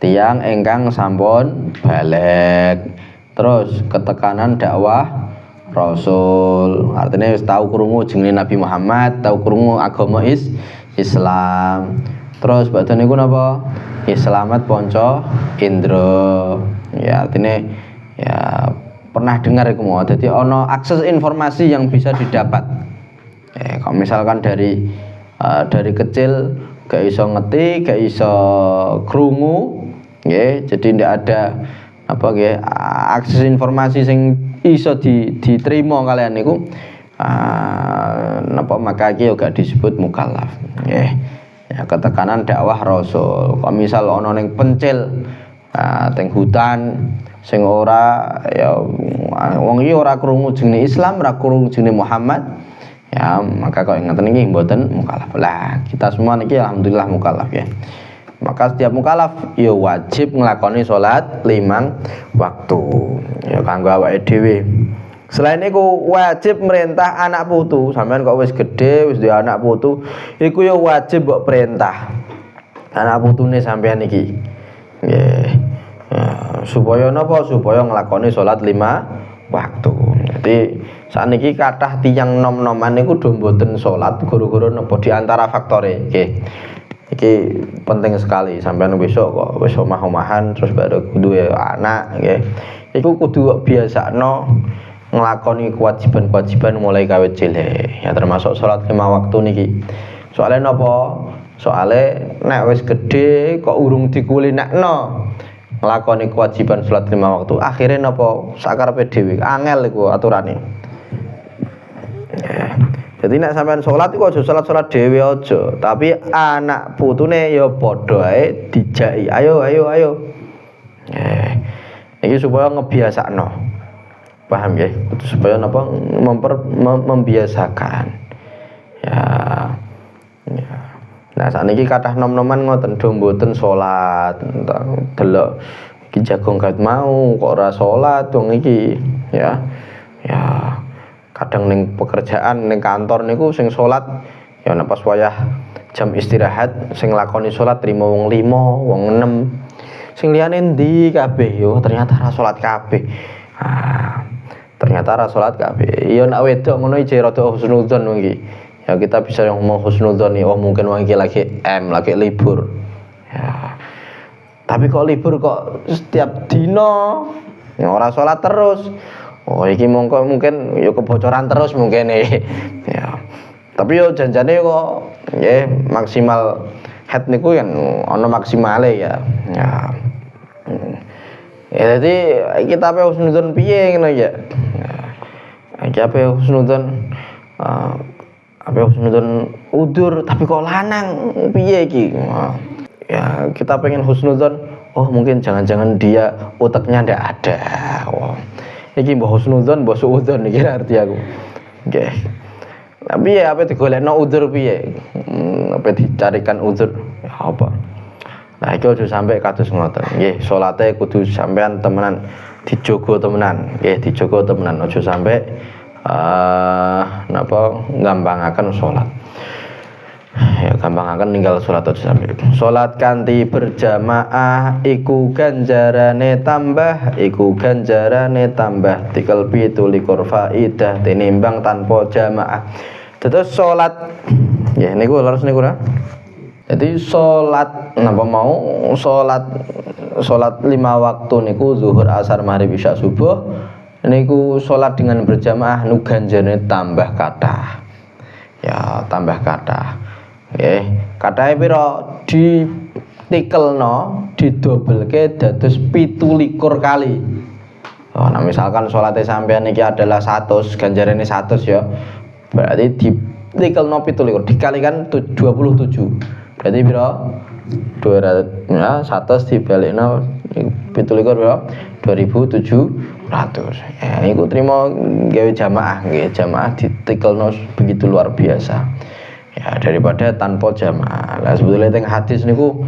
Tiang ingkang sampun balik, terus ketekanan dakwah Rasul, artinya wis tahu krungu jenenge Nabi Muhammad, tahu krungu agama Islam. Terus badhe niku napa? Ya selamat ponco indra. Ya artinya ya pernah dengar iku mau. Dadi ana akses informasi yang bisa didapat. Kalau misalkan dari kecil gak iso ngetik, gak iso krungu, nggih. Jadi ndak ada apa nggih akses informasi sing iso diterima kalian niku napa maka iki gak disebut mukallaf, nggih. Ya ketekanan dakwah Rasul. Kok misal ana ning pencil teng hutan sing ora ya wong iki ora krungu jenenge Islam, ora krungu jenenge Muhammad. Ya, maka kok ngeten iki mboten mukallaf. Lah, kita semua niki alhamdulillah mukallaf ya. Maka setiap mukallaf ya wajib nglakoni salat 5 waktu. Ya kanggo awake dhewe. Selain iku wajib merintah anak putu. Sampeyan kok wis gedhe, wis duwe anak putu, iku ya wajib mbok perintah. Anak putune sampeyan iki. Nggih. Ya, supaya napa? Supaya nglakoni salat 5 waktu. Jadi saniki kathah tiyang nom-noman niku do mboten salat gara-gara napa di antara faktore. Nggih. Iki penting sekali sampeyan besok kok wis omah-omahan terus baru duwe anak nggih. Iku kudu biasakno nglakoni kewajiban-kewajiban mulai kawit cilik. Ya termasuk salat 5 waktu niki. Soale napa? Soale nek wis gedhe kok urung dikulinekno nglakoni kewajiban salat 5 waktu, akhire napa sakarepe dhewe angel iku aturane. Jadi nek sampean salat iku aja salat-salat dhewe aja, tapi anak putune ya padha ae dijaki. Ayo. Iki supaya ngebiasakno. Paham nggih? Supaya napa membiasakan. Ya. Nah sakniki kathah nom-noman ngoten do mboten salat. Delok iki jagung kat mau kok ora salat wong iki ya. Ya kadang ning pekerjaan ning kantor niku sing salat ya nek pas wayah jam istirahat sing lakoni salat trimo wong 5, wong 6. Sing liyane ndi kabeh yo ternyata ora salat kabeh. ternyata ra salat kabeh. Ya nek wedok ngono iki rada husnudzon iki. Ya kita bisa ngomong husnudzon nih, oh mungkin wong iki lagi lagi libur. Ya. Tapi kok libur kok setiap dino ya ora salat terus. Oh iki mungkin ya kebocoran terus mungkin nih. Ya. Tapi yo janjane kok nggih maksimal head niku kan ana maksimale ya. Ya. Ya jadi kita apa husnudzon piye ngono ya. Iki apa husnudzon apa husnudzon udur tapi kok lanang piye iki. Ya kita pengen husnudzon, oh mungkin jangan-jangan dia otaknya ndak ada. Oh. Iki mbah husnudzon mbah suudzon iki arti aku. Nggih. Tapi ya apa digolekno udzur piye? Apa dicarikan udzur? Ya apa? Nah, iki aja sampai kados ngoten. Nggih, salate kudu sampean temenan dijogo temenan. Nggih, dijogo temenan aja sampai napa gampangaken salat. Ya gampangaken ninggal salat aja sampai. Salat kanthi berjamaah iku ganjarane tambah, tikel 17 faidah tinimbang tanpa jamaah. Terus salat nggih niku leres niku ra. Jadi salat napa mau salat 5 waktu niku zuhur, asar, maghrib, isya, subuh niku salat dengan berjamaah nu ganjarane tambah kathah. Ya, tambah kathah. Nggih, kathahe pira ditikelno didobelke dados 17 kali. Oh, nah misalkan salate sampean iki adalah 100, ganjarane 100 ya. Berarti ditikelno 17 dikalikan 27. Berarti pira? 200 ya 100 dibalikno 17 pira? 2700. Ya niku trimo gawe jamaah nggih, jamaah ditikelno begitu luar biasa. Ya daripada tanpa jamaah. Lah sebetulnya teng hadis niku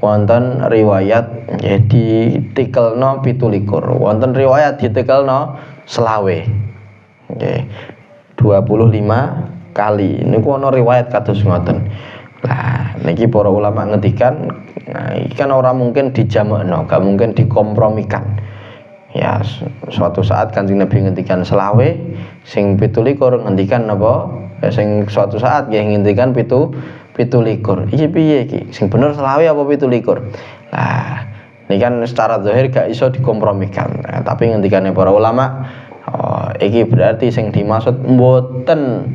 wonten riwayat nggih ditikelno 17, wonten riwayat ditikelno selawe. Nggih. 25 kali. Niku ana riwayat kados ngoten. Lah niki para ulama ngendikan, nah iki kan ora mungkin dijamakno, gak mungkin dikompromikan. Ya suatu saat Kanjeng Nabi ngendikan selawe, sing 17 ngendikan napa? Ya sing suatu saat nggih ngendikan 17. Iki piye iki? Sing bener selawe apa 17? Lah niki kan secara zahir gak iso dikompromikan. Nah, tapi ngendikane para ulama, iki berarti sing dimaksud mboten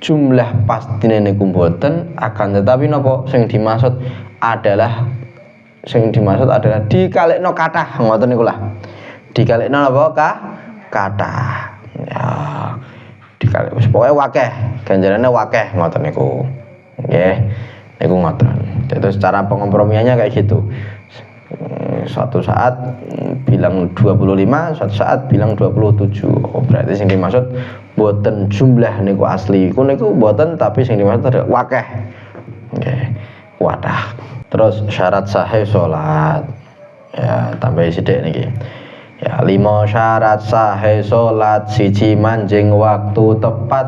jumlah pastine niku mboten, akan tetapi napa sing dimaksud adalah dikalekno kathah ngoten niku lah. Dikalekno napa kathah. Ya. Dikalik wis pokoke wakeh, ganjarane wakeh ngoten niku. Nggih. Niku ngoten. Jadi secara pengkompromiannya kayak gitu. Suatu saat bilang 25, suatu saat bilang 27. Oh, berarti sing dimaksud boten jumlah niku asli. Niku boten tapi sing dimaksud ada wakeh. Nggih. Wadah. Terus syarat sahih salat. Ya, tambah sithik niki. Ya, 5 syarat sahih salat, 1 manjing waktu tepat,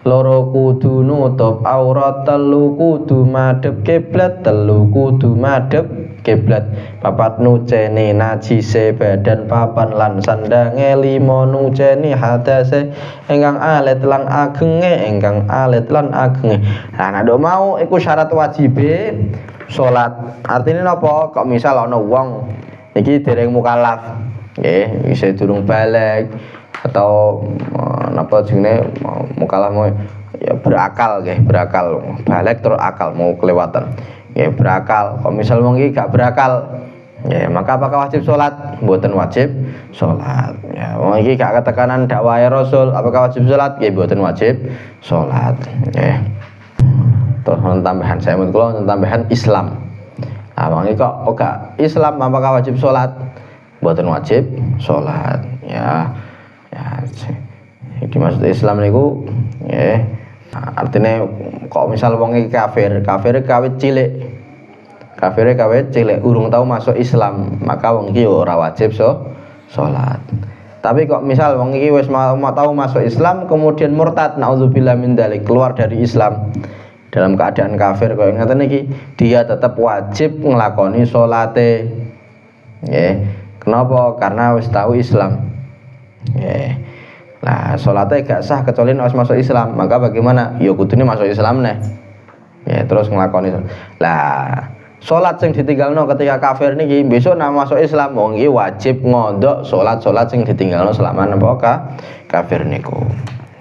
2 kudu nutup aurat, 3 kudu madhep kiblat, 4 nuceni najise badan papan lan sandange, 5 nuceni hadase ingkang alit lan agenge, Nah nek mau iku syarat wajibe salat. Artine napa? Kok misal ana wong iki dereng mukallaf, nggih, isih durung balik atau napa jenenge mukallaf ya berakal nggih, balik terus akal mau kelewatan. Ya berakal. Kok misal wong iki gak berakal, ya maka apakah wajib salat? Mboten wajib salat. Ya wong iki gak ketekanan dakwah Rasul, apakah wajib salat? Ya mboten wajib salat. Nggih. Terus tambahan saya menurut kula tambahan Islam. Nah, wong iki kok gak Islam apakah wajib salat? Mboten wajib salat. Ya. Ya. Iki maksud Islam niku nggih. Artinya kok misal wong iki kafir kawit cilik. Urung tau masuk Islam, maka wong iki ora wajib salat. Tapi kok misal wong iki wis mau tau masuk Islam kemudian murtad, naudzubillah min dzalik, keluar dari Islam dalam keadaan kafir kaya ngeten iki, dia tetap wajib nglakoni salate. Nggih. Kenapa? Karena wis tahu Islam. Nggih. Lah salate gak sah kecuali nek wis masuk Islam. Maka bagaimana? Ya kudune masuk Islam neh. Ya terus nglakoni. Lah salat sing ditinggalno ketika kafir niki besok nek masuk Islam wong iki wajib ngondok salat-salat sing ditinggalno selama napa kafir niku.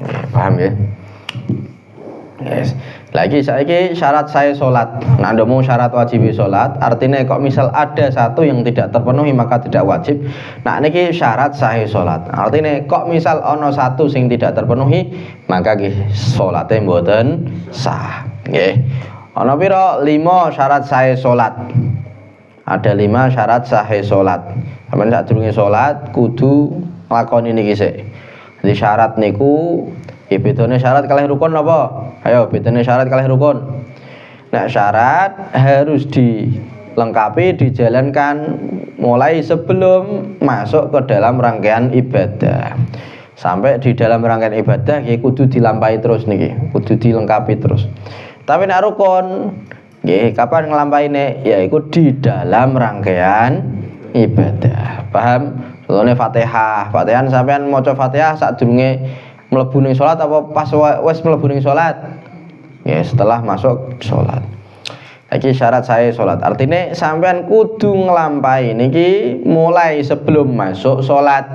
Ya, paham ya? Yes. Lagi saiki syarat saya sholat. Nah, mau syarat wajib sholat, artinya kok misal ada satu yang tidak terpenuhi maka tidak wajib. Nah, niki syarat saya sholat. Artinya kok misal ono satu yang tidak terpenuhi maka nggih salate mboten sah. Nggih. Ono pira 5 syarat saya sholat. Ada 5 syarat sahih sholat. Sampeyan sadurunge sholat kudu nglakoni niki sik. Jadi syarat niku bedane syarat kalih rukun apa? Ayo bedane syarat kalih rukun. Nah, syarat harus dilengkapi, dijalankan mulai sebelum masuk ke dalam rangkaian ibadah. Sampai di dalam rangkaian ibadah nggih kudu dilampahi terus niki, kudu dilengkapi terus. Tapi nek rukun nggih kapan nglampahine? Yaiku di dalam rangkaian ibadah. Paham? Contohnya Fatihah. Fatihah sampean maca Fatihah sadurunge mlebu ning salat apa pas wis mlebu ning salat? Ya, setelah masuk salat. Iki syarat saya salat. Artinya sampean kudu nglampahi niki mulai sebelum masuk salat.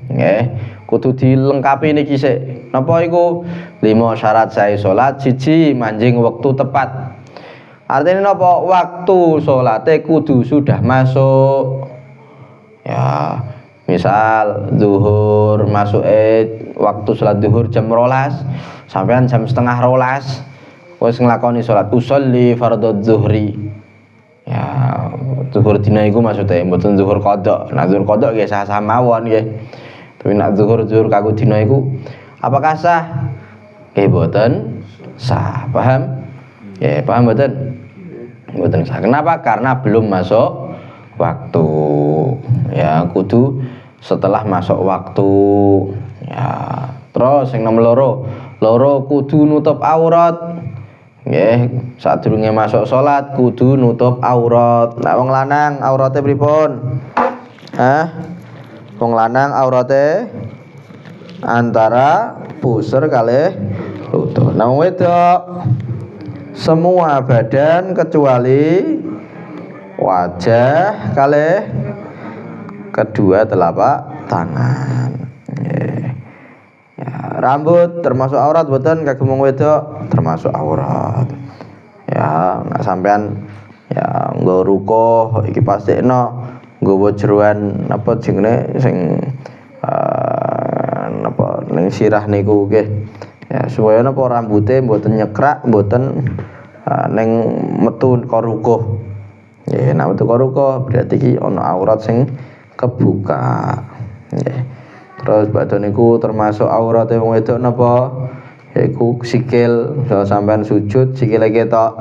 Nggih, kudu dilengkapi niki sik. Napa iku? 5 syarat saya salat. 1 manjing wektu tepat. Artinya napa? Waktu salate kudu sudah masuk. Ya, misal zuhur masuk waktu salat zuhur jam 12 sampean jam setengah 12 wis nglakoni salat usolli fardhu zuhri. Ya, zuhur dina iku maksude mboten zuhur qada. Nah, zuhur qada nggih sah-sah mawon nggih. Tapi nek zuhur kanggo dina iku apakah sah? Nggih mboten sah. Paham? Ya, paham mboten? Mboten sah. Kenapa? Karena belum masuk waktu. Ya, kudu setelah masuk waktu. Ya, terus yang nomor loro kudu nutup aurat. Nggih, sadurunge masuk salat kudu nutup aurat. Nek wong lanang aurate pripun? Wong lanang aurate antara pusar kalih lutut. Nek wong wedok semua badan kecuali wajah kalih kedua telapak tangan. Ya, rambut termasuk aurat boten kagem wong wedok termasuk aurat. Ya, nek sampean ya nggo rukuh iki pastekno nggawa jeroan napa jenenge sing napa ning sirah niku nggih. Ya, supaya napa rambuté mboten nyekrak, mboten ning metu ka rukuh. Nggih, nek metu ka rukuh berarti iki ana aurat sing kebuka. Nggih. Terus badhe niku termasuk aurate wong wedok napa? Yaiku sikil. Kalau sampean sujud sikile ketok.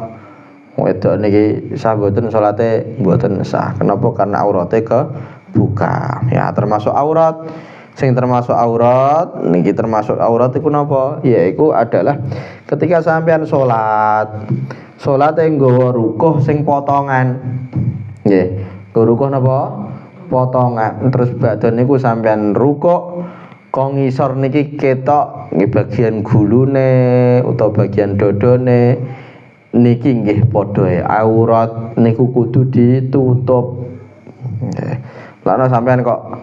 Wong wedok niki sah mboten salate mboten sah. Kenapa? Karena aurate kebuka. Ya, termasuk aurat. Sing termasuk aurat niki termasuk aurat iku napa? Yaiku adalah ketika sampean salat. Salate nggawa rukuh sing potongan. Nggih. Nggawa rukuh napa? Potongan. Terus badhe niku sampean rukuk kok ngisor niki ketok nggih bagian gulune utawa bagian dodone niki nggih padha aurat niku kudu ditutup. Nggih. Lah sampean kok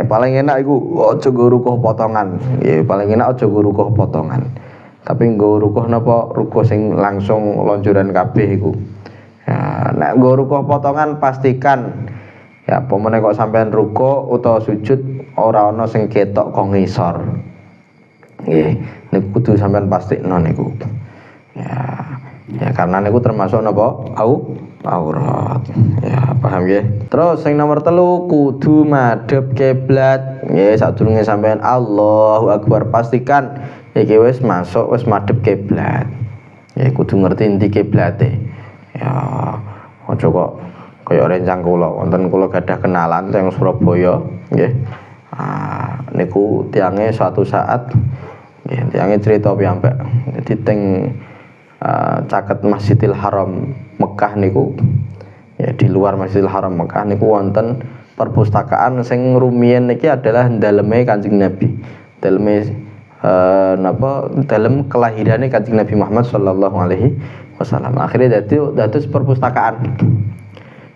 paling enak iku aja nggo rukuh potongan. Nggih, paling enak aja nggo rukuh potongan. Tapi nggo rukuh napa? Rukuh sing langsung lonjoran kabeh iku. Ya, nek nggo rukuh potongan pastikan ya pomene kok sampean ruko utawa sujud ora ana sing ketok kok ngisor. Nggih, niku kudu sampean pastikno niku. Ya karena niku termasuk napa? Aurat. Ya, paham nggih. Terus sing nomor 3 kudu madhep kiblat. Nggih, sadurunge sampean Allahu Akbar pastikan iki wis masuk wis madhep kiblat. Ya kudu ngerti endi kiblate. Ya, aja kok kaya rencang kula wonten kula gadah kenalan teng Surabaya nggih. Niku tiange suatu saat nggih tiange crita piyambak. Dadi teng caket Masjidil Haram Mekah niku ya di luar Masjidil Haram Mekah niku wonten perpustakaan sing rumiyin iki adalah daleme Kanjeng Nabi. Daleme dalam kelahirane Kanjeng Nabi Muhammad sallallahu alaihi wasallam. Akhirnya dados perpustakaan.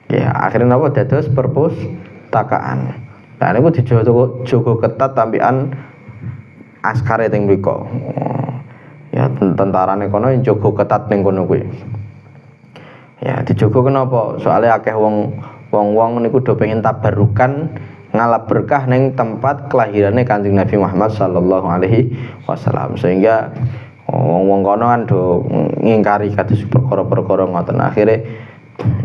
Ya, akhirnya dados perpustakaan. Nah niku dijogo ketat tampian askare teng mriku. Ya tentarane kono njogo ketat ning kono kuwi. Ya dijogo kenapa? Soalnya akeh wong niku do pengen tabarukan ngalap berkah ning tempat kelahirane Kanjeng Nabi Muhammad sallallahu alaihi wasallam. Sehingga wong kono kan do ngingkari kados perkara-perkara ngoten. Akhire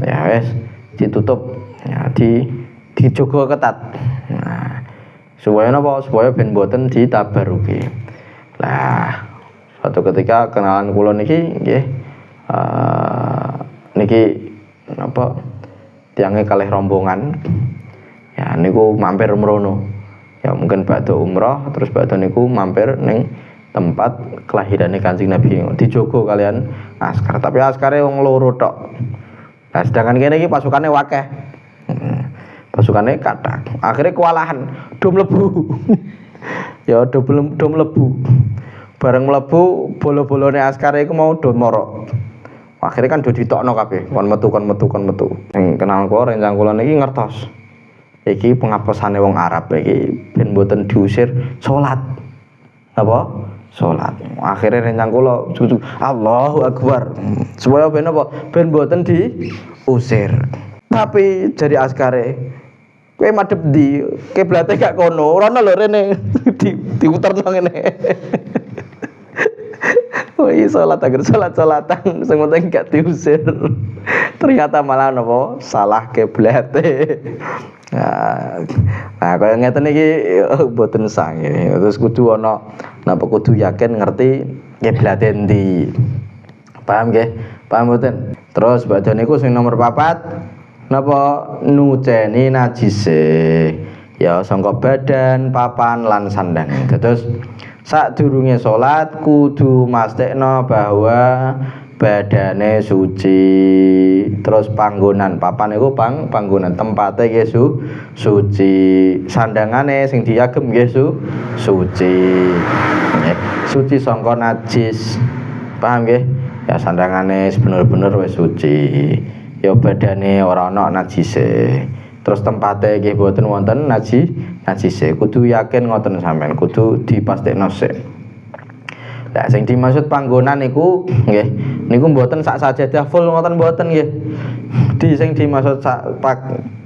ya wis ditutup ya dijogo ketat. Nah, supaya napa? Supaya ben boten ditabaruki. Lah, suatu ketika kenalan kula niki nggih niki napa tiange kalih rombongan. Ya niku mampir mrono. Ya mungkin badhe umroh terus badhe niku mampir ning tempat kelahirane Kanjeng Nabi. Dijogo kalian askar, tapi askare wong loro tok. Nah, sedangkan kene iki pasukane akeh. Pasukane kathah. Akhirnya kewalahan, do mlebu. Ya do mlebu. Bareng mlebu bolo-bolone askare iku mau do morok. Akhirnya kan do ditokno kabeh, kon metu. Sing kenal kula rencang kula niki ngertos. Iki pengaposane wong Arab iki ben mboten diusir salat. Apa? Salat. Akhirnya rencang kula Allahu Akbar. Supaya ben apa? Ben mboten diusir. Tapi jadi askare kowe madhep ndi? Kiblate gak kono. Rono lho rene. Diuterno ngene. Woi salat salatan sing penting gak diusir. Ternyata malah napa? Salah kiblate. Nah kaya ngeten iki mboten sang ini. Terus kudu ana napa kudu yakin ngerti kiblate endi. Paham nggih? Paham mboten? Terus badhe niku sing nomor 4 napa nuceni najise ya sangka badan, papan lan sandang. Terus sadurunge salat kudu mastekno bahwa badane suci. Terus panggonan papan iku panggonan tempate nggih suci. Sandangane sing diagem nggih suci. Suci sangka najis. Paham nggih? Ya sandangane bener-bener wis suci. Ya badane ora ana najise. Terus tempate nggih boten wonten najise. Kudu yakin ngoten sampean, kudu dipastekno sik. Lah sing dimaksud panggonan niku nggih, niku mboten sak sajadah full ngoten mboten nggih. Sing dimaksud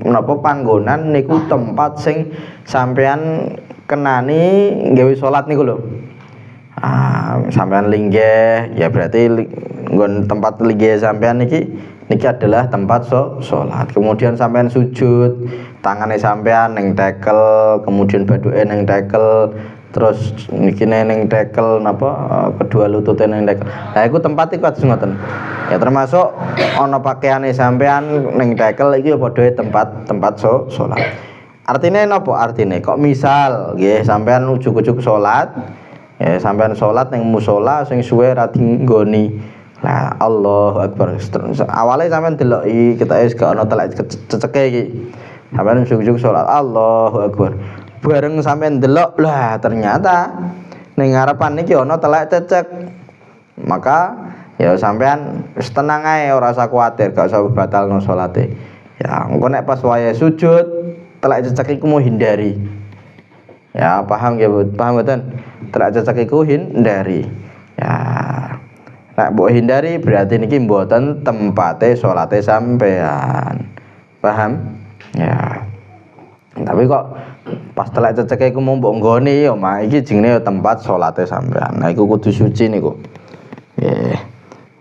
menapa panggonan niku tempat sing sampean kenani gawe salat niku lho. Sampean linggih ya berarti nggon tempat linggih sampean niki adalah tempat salat. Kemudian sampean sujud, tangane sampean ning tekel, kemudian baduke ning tekel, terus niki ning tekel napa kedua lutute ning tekel. Lah iku tempat iku atus ngoten. Ya termasuk ana pakaiane sampean ning tekel iki padha tempat salat. Artine napa artine? Kok misal nggih sampean ujug-ujug salat, ya sampean salat ning musala sing suwe ra dinggoni. Lah Allahu Akbar. Awale sampean deloki ketake gak ana telek ceceke iki. Sampean ujug-ujug salat Allahu Akbar. Bareng sampean delok lah ternyata ning ngarepan niki ana telek cecek. Maka ya sampean wis tenang ae ora usah kuwatir, gak usah batalno salate. Ya engko nek pas wayahe sujud telek cecek iku mau hindari. Ya paham nggih, Bu? Paham mboten? Telek cecek iku hindari. Ya nek mbok hindari berarti niki mboten tempate salate sampean. Paham? Ya. Tapi kok pas telek ceceke iku mau mbok nggone ya mak iki jenenge tempat salate sampean. Nah iku kudu suci niku. Nggih.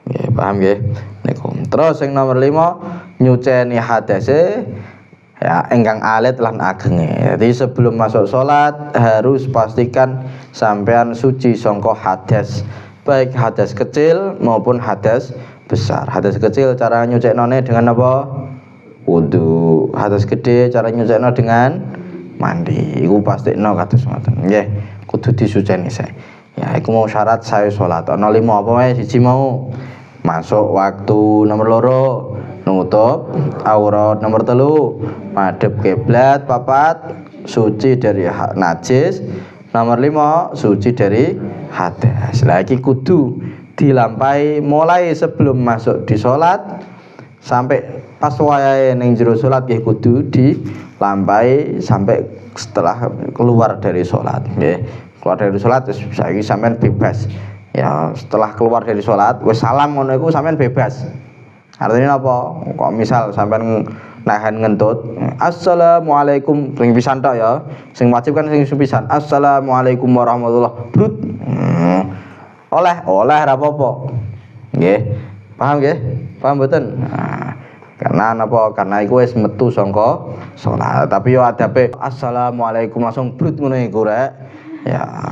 Nggih, paham nggih? Niku. Terus sing nomor 5 nyuceni hadase ya ingkang alit lan agenge. Jadi sebelum masuk salat harus pastikan sampean suci sangka hadas. Baik hadas kecil maupun hadas besar. Hadas kecil cara nyuceknone dengan apa? Wudu. Hadas gede cara nyucekno dengan mandi. Iku pastekno kados ngoten. Nggih, kudu disuceni sae. Ya iku mau syarat sae salat. Ana 5 apa wae? Siji mau masuk waktu, nomor 2 nutup aurat. Nomor 3 madhep kiblat. 4 suci dari najis. Nomor 5 suci dari hadas. Lagi kudu dilampahi mulai sebelum masuk di sholat sampai pas wayahe ning jero salat nggih kudu dilampahi sampai setelah keluar dari salat nggih. Keluar dari salat wis saiki sampean bebas. Ya, setelah keluar dari salat wis salam ngono iku sampean bebas. Artinya apa? Kok misal sampean nahan ngentut, assalamualaikum sing pisan tok ya. Sing wajib kan sing pisan. Assalamualaikum warahmatullahi brut. Oleh ra apa-apa. Nggih. Paham nggih? Paham mboten? Nah, karena napa? Karena iku wis metu saka salat. Tapi yo adabe assalamualaikum langsung brut ngono iku rek. Ya